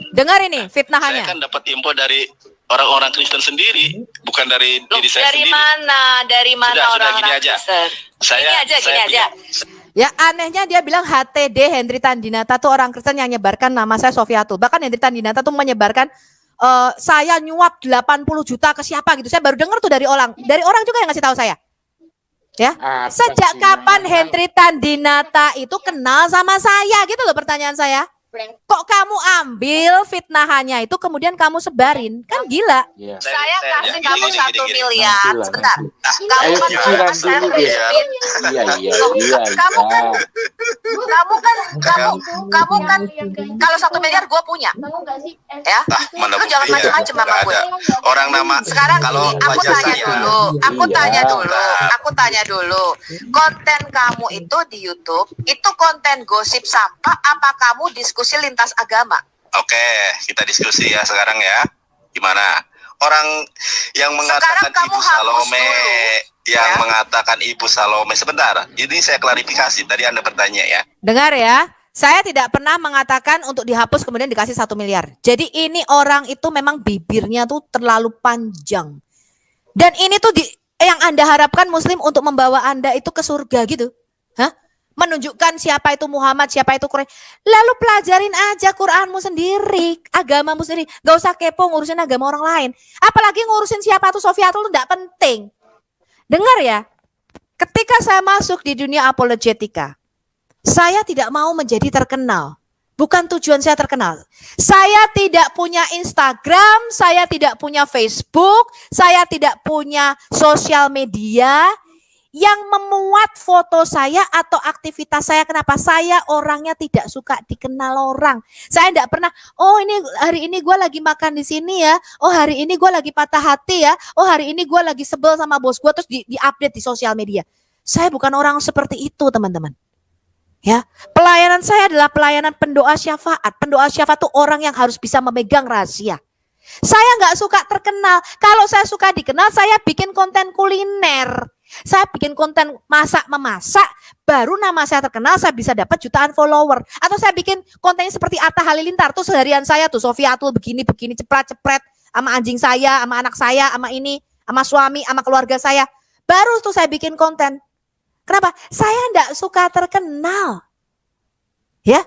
Dengar ini fitnahannya. Saya kan dapat info dari orang-orang Kristen sendiri, bukan dari Loh, diri saya dari sendiri. mana? Dari mana Sudah, orang-orang gini aja. Kristen? Saya Gini aja. Ya anehnya dia bilang HTD Henry Tandinata tuh orang Kristen yang menyebarkan nama saya Sofiatul. Bahkan Henry Tandinata tuh menyebarkan saya nyuap 80 juta ke siapa gitu. Saya baru dengar tuh dari orang juga yang ngasih tahu saya. Ya. Sejak kapan Henry Tandinata itu kenal sama saya gitu loh pertanyaan saya. Kok kamu ambil fitnahannya itu kemudian kamu sebarin? Kan gila. Saya kasih kamu gini, 1 gini. miliar. Sebentar. Kamu Ayo kan pikiran saya dulu deh. Christine. Iya. Kamu kan kamu kan kalau 1 miliar gue punya. Ya. Mana Lu jangan buktinya? macam-macam sama Nggak gue. ada. Orang nama Sekarang kalau gini, aku wajah tanya saya. dulu. Aku tanya dulu. Konten kamu itu di YouTube, itu konten gosip sampah apa kamu diskusi lintas agama? Oke, kita diskusi ya sekarang ya. Gimana? Orang yang mengatakan kamu Ibu hapus Salome, dulu, yang ya. mengatakan Ibu Salome, sebentar. Ini saya klarifikasi. Tadi Anda bertanya ya. Dengar ya, saya tidak pernah mengatakan untuk dihapus kemudian dikasih 1 miliar. Jadi ini orang itu memang bibirnya tuh terlalu panjang. Dan ini tuh yang Anda harapkan Muslim untuk membawa Anda itu ke surga gitu. Hah? Menunjukkan siapa itu Muhammad, siapa itu Quran. Lalu pelajarin aja Quranmu sendiri, agamamu sendiri. Gak usah kepo ngurusin agama orang lain. Apalagi ngurusin siapa tuh Sofiatul itu gak penting. Dengar ya, ketika saya masuk di dunia apologetika, saya tidak mau menjadi terkenal. Bukan tujuan saya terkenal. Saya tidak punya Instagram, saya tidak punya Facebook, saya tidak punya sosial media yang memuat foto saya atau aktivitas saya. Kenapa? Saya orangnya tidak suka dikenal orang. Saya tidak pernah, oh ini hari ini gue lagi makan di sini ya. Oh hari ini gue lagi patah hati ya. Oh hari ini gue lagi sebel sama bos gue, terus di-update di sosial media. Saya bukan orang seperti itu, teman-teman. Ya, pelayanan saya adalah pelayanan pendoa syafaat. Pendoa syafaat itu orang yang harus bisa memegang rahasia. Saya nggak suka terkenal. Kalau saya suka dikenal, saya bikin konten kuliner. Saya bikin konten masak-memasak, baru nama saya terkenal, saya bisa dapat jutaan follower. Atau saya bikin kontennya seperti Atta Halilintar, tuh seharian saya tuh Sofiatul begini-begini, cepret-cepret, sama anjing saya, sama anak saya, sama ini, sama suami, sama keluarga saya. Baru tuh saya bikin konten. Kenapa? Saya enggak suka terkenal. Ya.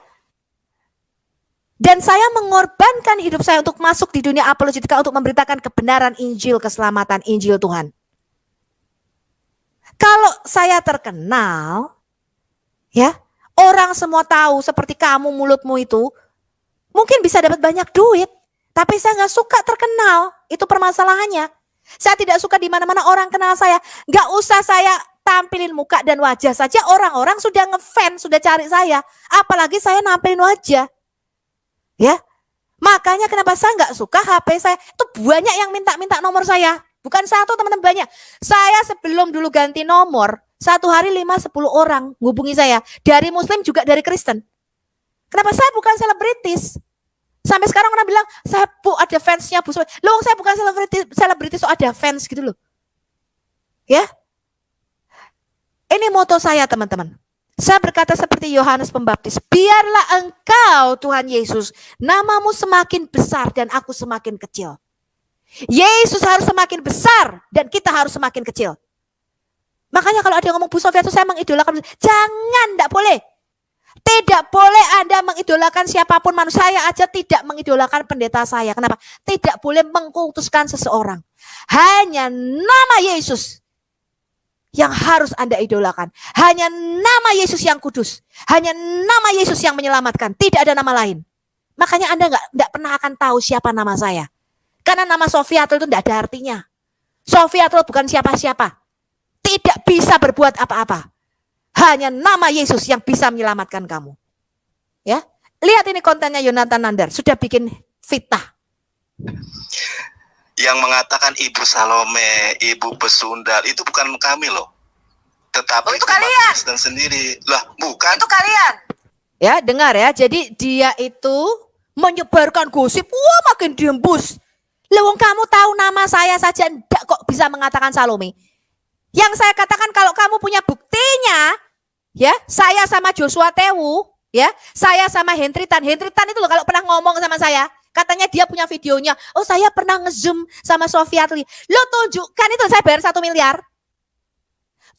Dan saya mengorbankan hidup saya untuk masuk di dunia apologetika untuk memberitakan kebenaran Injil, keselamatan Injil Tuhan. Kalau saya terkenal, ya, orang semua tahu seperti kamu mulutmu itu, mungkin bisa dapat banyak duit. Tapi saya nggak suka terkenal, itu permasalahannya. Saya tidak suka di mana-mana orang kenal saya. Nggak usah saya tampilin muka dan wajah saja, orang-orang sudah ngefans, sudah cari saya. Apalagi saya nampilin wajah. Ya, makanya kenapa saya nggak suka HP saya. Itu banyak yang minta-minta nomor saya. Bukan satu, teman-teman, banyak. Saya sebelum dulu ganti nomor, satu hari 5-10 orang ngubungi saya. Dari Muslim juga dari Kristen. Kenapa? Saya bukan selebritis. Sampai sekarang orang bilang, saya ada fansnya Bu Sofi. Loh, saya bukan selebritis, so ada fans gitu loh. Ya. Ini moto saya, teman-teman. Saya berkata seperti Yohanes Pembaptis, biarlah engkau Tuhan Yesus, namamu semakin besar dan aku semakin kecil. Yesus harus semakin besar dan kita harus semakin kecil. Makanya kalau ada yang ngomong Bu Sofia itu saya mengidolakan, jangan, tidak boleh. Tidak boleh Anda mengidolakan siapapun manusia. Saya aja tidak mengidolakan pendeta saya. Kenapa? Tidak boleh mengkultuskan seseorang. Hanya nama Yesus yang harus Anda idolakan. Hanya nama Yesus yang kudus. Hanya nama Yesus yang menyelamatkan. Tidak ada nama lain. Makanya Anda nggak pernah akan tahu siapa nama saya. Karena nama Sofiatul itu tidak ada artinya. Sofiatul bukan siapa-siapa. Tidak bisa berbuat apa-apa. Hanya nama Yesus yang bisa menyelamatkan kamu. Ya, lihat ini kontennya Yonatan Nandar. Sudah bikin fitnah. Yang mengatakan Ibu Salome, Ibu Pesundal, itu bukan kami loh. Tetapi itu kalian. Kristen sendiri. Lah, bukan. Itu kalian. Ya, dengar ya. Jadi dia itu menyebarkan gosip. Wah, makin diembus. Lewong kamu tahu nama saya saja enggak kok bisa mengatakan Salome. Yang saya katakan kalau kamu punya buktinya, ya, saya sama Joshua Tewu, ya, saya sama Hendritan itu loh kalau pernah ngomong sama saya, katanya dia punya videonya. Oh, saya pernah nge-zoom sama Sofiatli. Lo tunjukkan itu, saya bayar 1 miliar.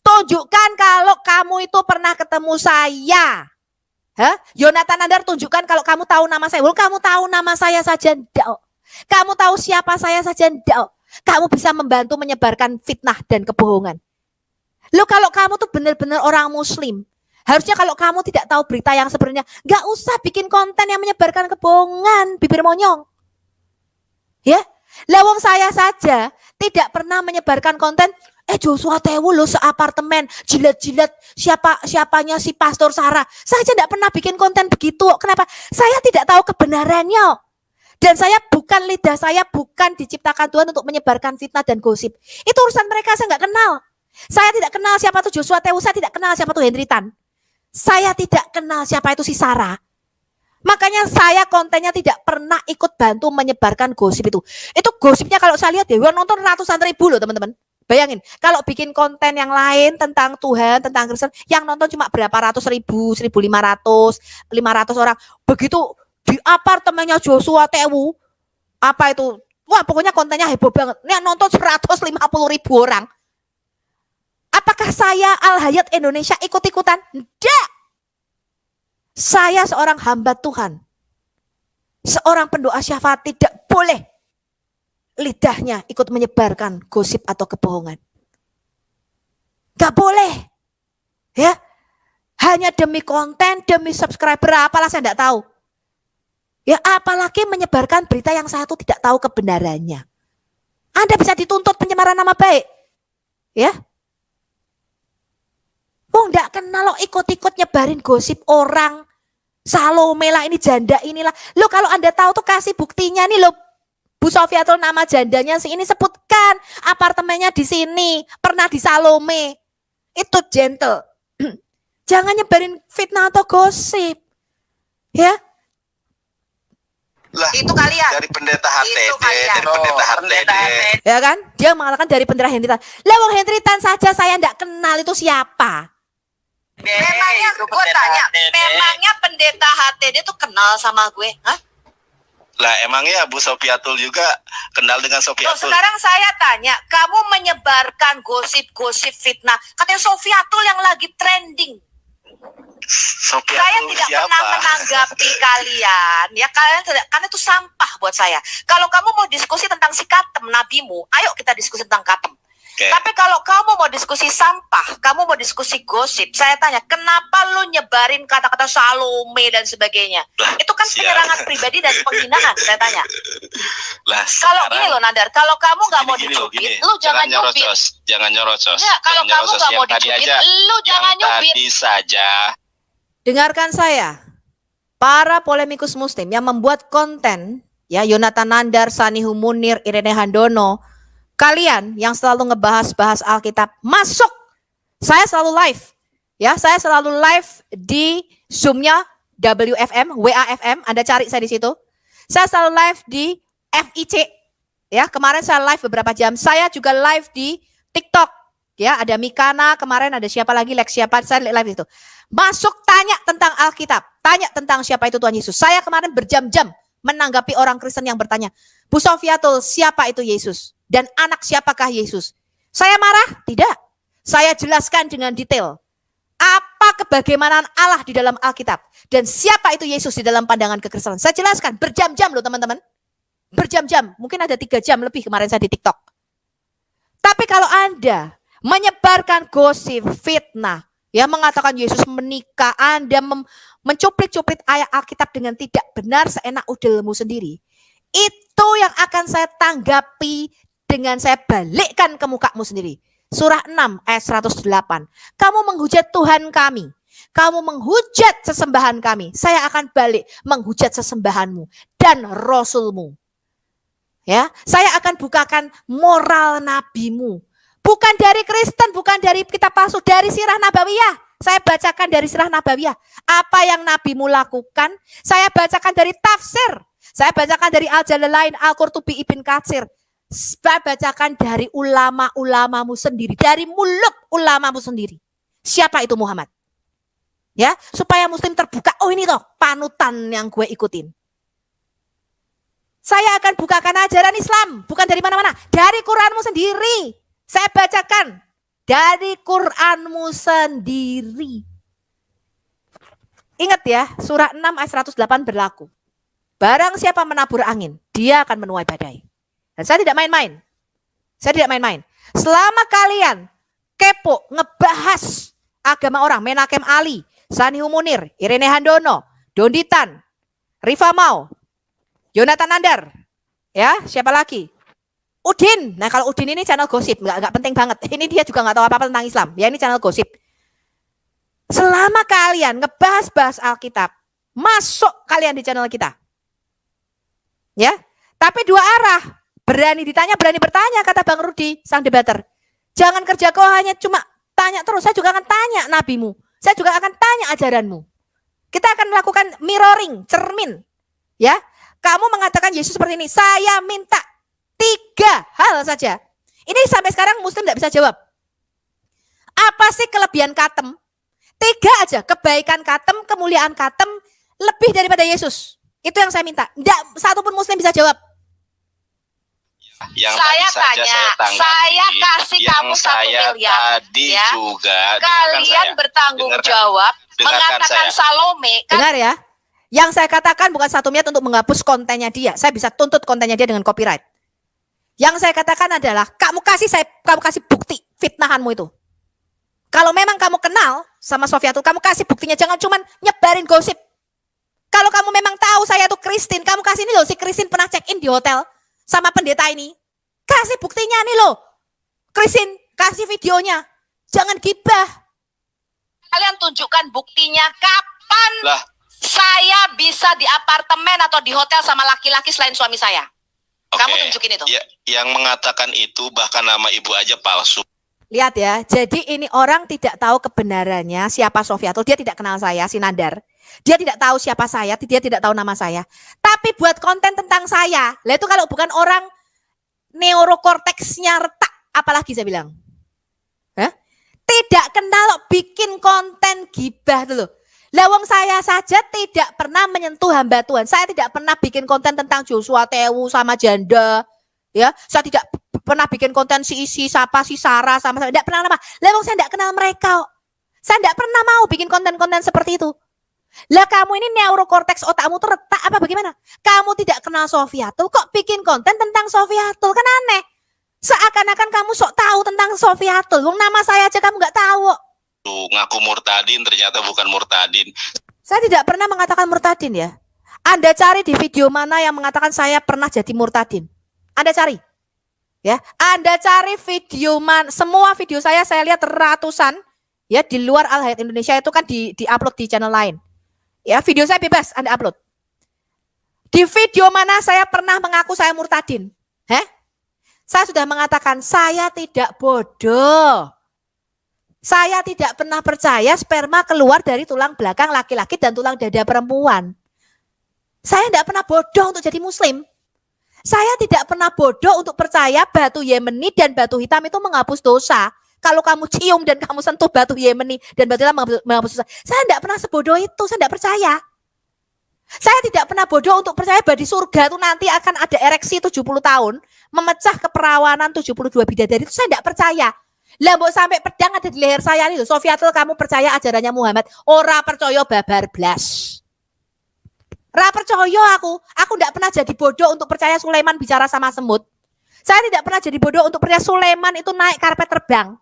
Tunjukkan kalau kamu itu pernah ketemu saya. Hah? Yonatan Nandar, tunjukkan kalau kamu tahu nama saya. Well, kamu tahu nama saya saja enggak. Kamu tahu siapa saya saja enggak. Kamu bisa membantu menyebarkan fitnah dan kebohongan. Loh, kalau kamu tuh benar-benar orang Muslim, harusnya kalau kamu tidak tahu berita yang sebenarnya, nggak usah bikin konten yang menyebarkan kebohongan, bibir monyong. Ya, lawang saya saja tidak pernah menyebarkan konten. Joshua Tewu loh seapartemen jilat-jilat siapanya si Pastor Sarah. Saya aja tidak pernah bikin konten begitu. Kenapa? Saya tidak tahu kebenarannya. Dan lidah saya bukan diciptakan Tuhan untuk menyebarkan fitnah dan gosip. Itu urusan mereka, saya nggak kenal. Saya tidak kenal siapa itu Joshua Tewu, saya tidak kenal siapa itu Henry Tan. Saya tidak kenal siapa itu si Sarah. Makanya saya kontennya tidak pernah ikut bantu menyebarkan gosip itu. Itu gosipnya kalau saya lihat ya, nonton ratusan ribu loh teman-teman. Bayangin, kalau bikin konten yang lain tentang Tuhan, tentang Kristen, yang nonton cuma berapa ratus ribu, 1.500, 500 orang. Begitu di apartemennya Joshua Tewu, apa itu? Wah, pokoknya kontennya heboh banget. Ini yang nonton 150.000 orang. Apakah saya Al-Hayat Indonesia ikut-ikutan? Tidak. Saya seorang hamba Tuhan. Seorang pendoa syafaat tidak boleh lidahnya ikut menyebarkan gosip atau kebohongan. Gak boleh. Ya. Hanya demi konten, demi subscriber, apalah saya tidak tahu. Ya, apalagi menyebarkan berita yang saya tuh tidak tahu kebenarannya. Anda bisa dituntut pencemaran nama baik. Ya. Nggak kenal lo ikut-ikut nyebarin gosip orang. Salome lah, ini janda inilah. Lo kalau Anda tahu tuh kasih buktinya nih lo. Bu Sofiatul nama jandanya si ini sebutkan. Apartemennya di sini. Pernah di Salome. Itu gentle. Jangan nyebarin fitnah atau gosip. Ya. Lah, Itu kalian. dari pendeta HTD, Itu kalian. dari pendeta HTD. Ya kan? Dia mengatakan dari pendeta Henry Tan. Lah wong Henry Tan saja saya enggak kenal itu siapa. Memangnya gue tanya, memangnya pendeta HTD tuh kenal sama gue? Hah? Lah emangnya Bu Sofiatul juga kenal dengan Loh, Sofiatul? sekarang saya tanya, kamu menyebarkan gosip-gosip fitnah. Katanya Sofiatul yang lagi trending. Sofiatul Saya tidak siapa? pernah menanggapi kalian. Ya kalian tidak, karena itu sampah buat saya. Kalau kamu mau diskusi tentang si Katem, nabimu, ayo kita diskusi tentang Katem. Oke. Tapi kalau kamu mau diskusi sampah, kamu mau diskusi gosip, saya tanya, kenapa lu nyebarin kata-kata Salome dan sebagainya? Lah, Itu kan sial. penyerangan pribadi dan penghinaan, saya tanya. Lah, Kalau sekarang gini loh Nandar, kalau kamu nggak mau gini loh, dicubit, gini. lu jangan nyubit. nyerocos, jangan nyerocos. Enggak, kalau Jangan kamu nyerocos. nggak mau Yang tadi dicubit, aja, lu jangan yang nyubit. tadi saja. Dengarkan saya. Para polemikus muslim yang membuat konten, ya Yonatan Nandar, Sanihu Munir, Irene Handono, kalian yang selalu ngebahas-bahas Alkitab, masuk. Saya selalu live. Ya, saya selalu live di Zoom-nya WFM, WAFM, Anda cari saya di situ. Saya selalu live di FIC. Ya, kemarin saya live beberapa jam. Saya juga live di TikTok. Ya, ada Mikana, kemarin ada siapa lagi, Lex siapa, saya live di situ. Masuk tanya tentang Alkitab, tanya tentang siapa itu Tuhan Yesus. Saya kemarin berjam-jam menanggapi orang Kristen yang bertanya, Bu Sofiatul, siapa itu Yesus? Dan anak siapakah Yesus? Saya marah? Tidak. Saya jelaskan dengan detail. Apa kebagaimanaan Allah di dalam Alkitab. Dan siapa itu Yesus di dalam pandangan kekristenan. Saya jelaskan berjam-jam loh teman-teman. Berjam-jam. Mungkin ada 3 jam lebih kemarin saya di TikTok. Tapi kalau Anda menyebarkan gosip, fitnah, ya mengatakan Yesus menikah, Anda mencuplik-cuplik ayat Alkitab dengan tidak benar seenak udelmu sendiri. Itu yang akan saya tanggapi dengan saya balikkan ke mukamu sendiri. Surah 6 ayat 108. Kamu menghujat Tuhan kami. Kamu menghujat sesembahan kami. Saya akan balik menghujat sesembahanmu dan rasulmu. Ya, saya akan bukakan moral nabimu. Bukan dari Kristen, bukan dari kitab palsu, dari sirah nabawiyah. Saya bacakan dari sirah nabawiyah. Apa yang nabimu lakukan, saya bacakan dari tafsir. Saya bacakan dari Al-Jalalain, Al-Qurtubi, Ibn Katsir. Saya bacakan dari ulama-ulamamu sendiri. Dari mulut ulamamu sendiri. Siapa itu Muhammad? Ya, supaya muslim terbuka. Oh ini toh panutan yang gue ikutin. Saya akan bukakan ajaran Islam. Bukan dari mana-mana. Dari Quranmu sendiri. Saya bacakan. Dari Quranmu sendiri. Ingat ya, surah 6 ayat 108 berlaku. Barang siapa menabur angin, dia akan menuai badai. Dan saya tidak main-main. Saya tidak main-main. Selama kalian kepo ngebahas agama orang, Menakem Ali, Sanihu Munir, Irene Handono, Donditan, Rifa Mau, Yonatan Nandar, ya siapa lagi? Udin. Nah, kalau Udin ini channel gosip, nggak penting banget. Ini dia juga nggak tahu apa-apa tentang Islam. Ya, ini channel gosip. Selama kalian ngebahas-bahas Alkitab, masuk kalian di channel kita. Ya, tapi dua arah. Berani ditanya, berani bertanya, kata Bang Rudi, sang debater. Jangan kerja kau hanya cuma tanya terus. Saya juga akan tanya nabimu. Saya juga akan tanya ajaranmu. Kita akan melakukan mirroring, cermin. Ya, kamu mengatakan Yesus seperti ini. Saya minta 3 hal saja. Ini sampai sekarang Muslim tidak bisa jawab. Apa sih kelebihan Katem? 3 aja. Kebaikan Katem, kemuliaan Katem lebih daripada Yesus. Itu yang saya minta. Tidak satupun Muslim bisa jawab. Yang Saya tadi saja tanya, saya kasih yang kamu 1 saya miliar. tadi ya. juga Kalian bertanggung jawab mengatakan Salome. Kan Dengar ya. Yang saya katakan bukan 1 miliar untuk menghapus kontennya dia. Saya bisa tuntut kontennya dia dengan copyright. Yang saya katakan adalah kamu kasih bukti fitnahanmu itu. Kalau memang kamu kenal sama Sofiatul, kamu kasih buktinya, jangan cuma nyebarin gosip. Kalau kamu memang tahu saya tuh Kristin, kamu kasih ini loh, si Kristin pernah check-in di hotel sama pendeta ini. Kasih buktinya nih loh. Kristin, kasih videonya. Jangan gibah. kalian tunjukkan buktinya kapan Lah. saya bisa di apartemen atau di hotel sama laki-laki selain suami saya. Kamu tunjukin itu. Ya, yang mengatakan itu bahkan nama ibu aja palsu. Lihat ya, jadi ini orang tidak tahu kebenarannya siapa Sofiatul. Dia tidak kenal saya, si Nandar. Dia tidak tahu siapa saya, dia tidak tahu nama saya. Tapi buat konten tentang saya, lah itu kalau bukan orang neurokorteksnya retak, apalagi saya bilang. Hah? Tidak kenal bikin konten gibah dulu. Lawang saya saja tidak pernah menyentuh hamba Tuhan. Saya tidak pernah bikin konten tentang Joshua Tewu sama janda. Ya, saya tidak pernah bikin konten si siapa si Sarah sama tidak pernah nama. Lawang saya tidak kenal mereka. Saya tidak pernah mau bikin konten-konten seperti itu. Lah kamu ini neurokorteks otakmu tuh retak apa bagaimana? Kamu tidak kenal Sofiatul kok bikin konten tentang Sofiatul, kan aneh. Seakan-akan kamu sok tahu tentang Sofiatul. Wong nama saya aja kamu nggak tahu. Ngaku murtadin ternyata bukan murtadin. Saya tidak pernah mengatakan murtadin ya. Anda cari di video mana yang mengatakan saya pernah jadi murtadin. Anda cari. Ya, Anda cari video semua video saya lihat ratusan ya di luar Al Hayat Indonesia itu kan di-upload di channel lain. Ya, video saya bebas Anda upload. Di video mana saya pernah mengaku saya murtadin? Saya sudah mengatakan saya tidak bodoh. Saya tidak pernah percaya sperma keluar dari tulang belakang laki-laki dan tulang dada perempuan. Saya tidak pernah bodoh untuk jadi muslim. Saya tidak pernah bodoh untuk percaya batu Yemeni dan batu hitam itu menghapus dosa. Kalau kamu cium dan kamu sentuh batu Yemeni dan batu hitam menghapus dosa. Saya tidak pernah sebodoh itu, saya tidak percaya. Saya tidak pernah bodoh untuk percaya bahwa di surga itu nanti akan ada ereksi 70 tahun, memecah keperawanan 72 bidadari, itu saya tidak percaya. Lah mbok sampai pedang ada di leher saya nih, Sofiatul kamu percaya ajarannya Muhammad? Ora percaya babar blas. Ora percaya aku tidak pernah jadi bodoh untuk percaya Sulaiman bicara sama semut. Saya tidak pernah jadi bodoh untuk percaya Sulaiman itu naik karpet terbang.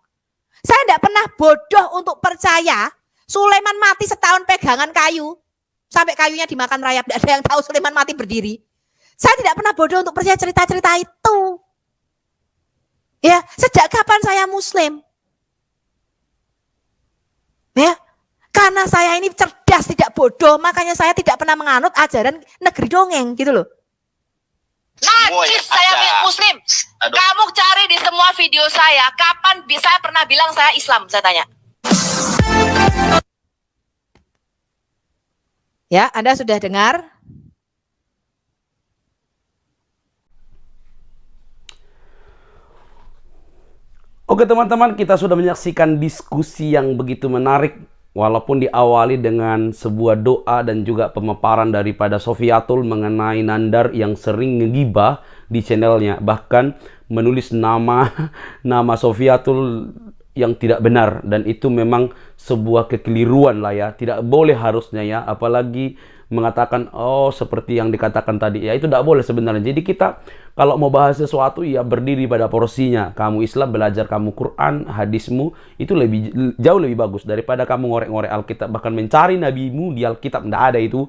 Saya tidak pernah bodoh untuk percaya Sulaiman mati setahun pegangan kayu. Sampai kayunya dimakan rayap, tidak ada yang tahu Sulaiman mati berdiri. Saya tidak pernah bodoh untuk percaya cerita-cerita itu. Ya, sejak kapan saya muslim? Ya, karena saya ini cerdas tidak bodoh, makanya saya tidak pernah menganut ajaran negeri dongeng gitu loh. Najis saya muslim. Aduh. Kamu cari di semua video saya, kapan bisa pernah bilang saya Islam, saya tanya. Ya, Anda sudah dengar? Oke teman-teman, kita sudah menyaksikan diskusi yang begitu menarik. Walaupun diawali dengan sebuah doa dan juga pemaparan daripada Sofiatul mengenai Nandar yang sering ngegibah di channelnya. Bahkan menulis nama Sofiatul yang tidak benar. Dan itu memang sebuah kekeliruan lah ya. Tidak boleh harusnya ya. Apalagi mengatakan, oh seperti yang dikatakan tadi. Ya itu tidak boleh sebenarnya. Jadi kita kalau mau bahas sesuatu ya berdiri pada porsinya. Kamu Islam belajar kamu Quran, hadismu itu jauh lebih bagus daripada kamu ngorek-ngorek Alkitab. Bahkan mencari nabimu di Alkitab tidak ada itu.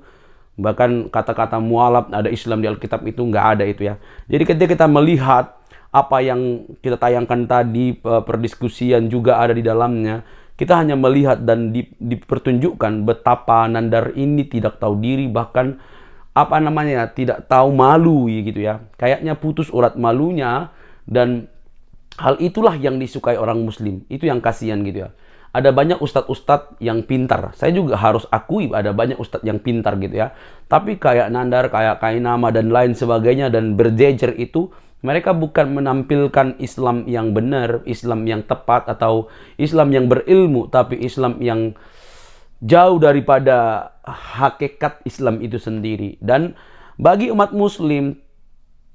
Bahkan kata-kata mualaf ada Islam di Alkitab itu nggak ada itu ya. Jadi ketika kita melihat apa yang kita tayangkan tadi, perdiskusian juga ada di dalamnya. Kita hanya melihat dan dipertunjukkan betapa Nandar ini tidak tahu diri, bahkan tidak tahu malu gitu ya. Kayaknya putus urat malunya, dan hal itulah yang disukai orang Muslim. Itu yang kasihan gitu ya. Ada banyak ustadz-ustadz yang pintar. Saya juga harus akui ada banyak ustadz yang pintar gitu ya. Tapi kayak Nandar, kayak Kainama dan lain sebagainya dan berjejer itu, mereka bukan menampilkan Islam yang benar, Islam yang tepat, atau Islam yang berilmu, tapi Islam yang jauh daripada hakikat Islam itu sendiri. Dan bagi umat Muslim,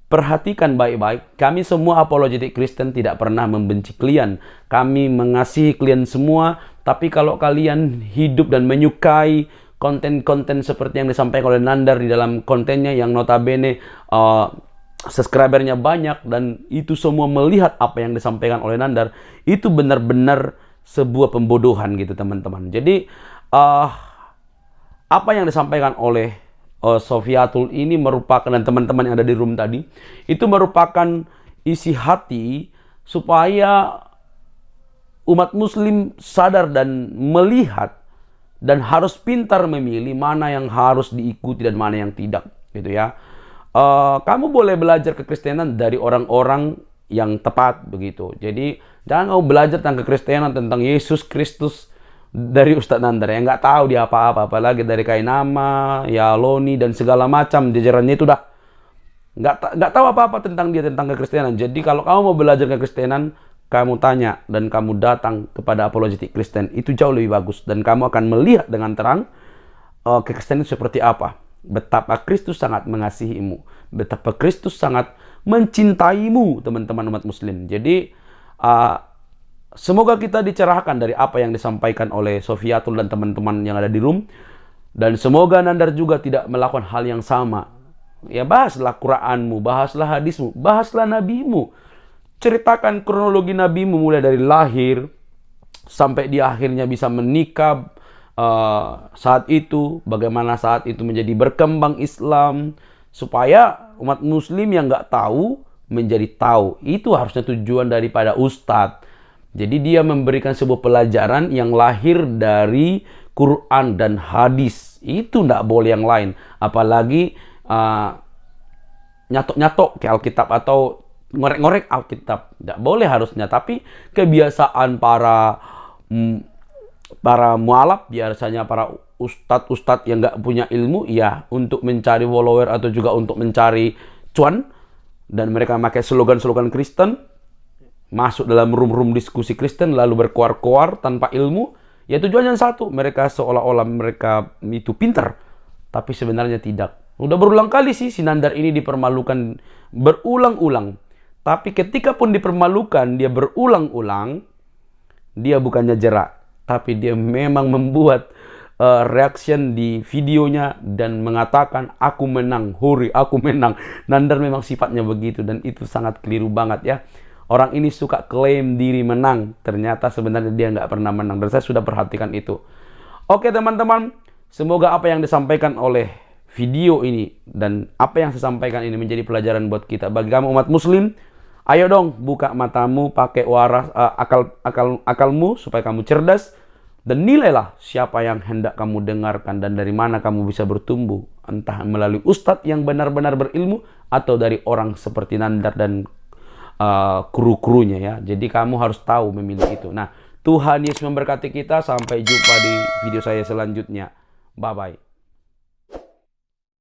perhatikan baik-baik, kami semua apologetik Kristen tidak pernah membenci kalian. Kami mengasihi kalian semua, tapi kalau kalian hidup dan menyukai konten-konten seperti yang disampaikan oleh Nandar di dalam kontennya yang notabene subscribernya banyak, dan itu semua melihat apa yang disampaikan oleh Nandar, itu benar-benar sebuah pembodohan gitu teman-teman. Jadi apa yang disampaikan oleh Sofiatul ini merupakan, dan teman-teman yang ada di room tadi, itu merupakan isi hati supaya umat Muslim sadar dan melihat dan harus pintar memilih mana yang harus diikuti dan mana yang tidak gitu ya. Kamu boleh belajar kekristenan dari orang-orang yang tepat begitu. Jadi jangan kamu belajar tentang kekristenan, tentang Yesus Kristus dari Ustadz Nandar yang nggak tahu dia apa-apa, apalagi dari Kainama, Yaloni dan segala macam jajarannya itu dah nggak tahu apa-apa tentang dia, tentang kekristenan. Jadi kalau kamu mau belajar kekristenan, kamu tanya dan kamu datang kepada apologetik Kristen, itu jauh lebih bagus, dan kamu akan melihat dengan terang kekristenan seperti apa, betapa Kristus sangat mengasihimu, betapa Kristus sangat mencintaimu teman-teman umat Muslim. Jadi semoga kita dicerahkan dari apa yang disampaikan oleh Sofiatul dan teman-teman yang ada di room. Dan semoga Nandar juga tidak melakukan hal yang sama. Ya, bahaslah Quranmu, bahaslah hadismu, bahaslah nabimu. Ceritakan kronologi nabimu mulai dari lahir sampai dia akhirnya bisa menikah saat itu. Bagaimana saat itu menjadi berkembang Islam. Supaya umat Muslim yang nggak tahu menjadi tahu. Itu harusnya tujuan daripada Ustadz. Jadi dia memberikan sebuah pelajaran yang lahir dari Quran dan hadis. Itu tidak boleh yang lain. Apalagi nyatok-nyatok ke Alkitab atau ngorek-ngorek Alkitab. Tidak boleh harusnya. Tapi kebiasaan para mualaf, biasanya para ustadz-ustadz yang nggak punya ilmu, ya untuk mencari follower atau juga untuk mencari cuan. Dan mereka pakai slogan-slogan Kristen. Masuk dalam room-room diskusi Kristen lalu berkoar-koar tanpa ilmu, ya tujuannya satu, mereka seolah-olah mereka itu pintar, tapi sebenarnya tidak. Udah berulang kali sih si Nandar ini dipermalukan berulang-ulang, tapi ketika pun dipermalukan dia berulang-ulang, dia bukannya jerak, tapi dia memang membuat reaction di videonya dan mengatakan aku menang, huri, aku menang. Nandar memang sifatnya begitu, dan itu sangat keliru banget ya. Orang ini suka klaim diri menang, ternyata sebenarnya dia nggak pernah menang. Dan saya sudah perhatikan itu. Oke teman-teman, semoga apa yang disampaikan oleh video ini dan apa yang saya sampaikan ini menjadi pelajaran buat kita. Bagi kamu umat Muslim, ayo dong buka matamu, pakai waras akalmu supaya kamu cerdas, dan nilailah siapa yang hendak kamu dengarkan dan dari mana kamu bisa bertumbuh, entah melalui ustadz yang benar-benar berilmu atau dari orang seperti Nandar dan kru-krunya ya. Jadi kamu harus tahu memilih itu. Nah, Tuhan Yesus memberkati kita. Sampai jumpa di video saya selanjutnya. Bye-bye.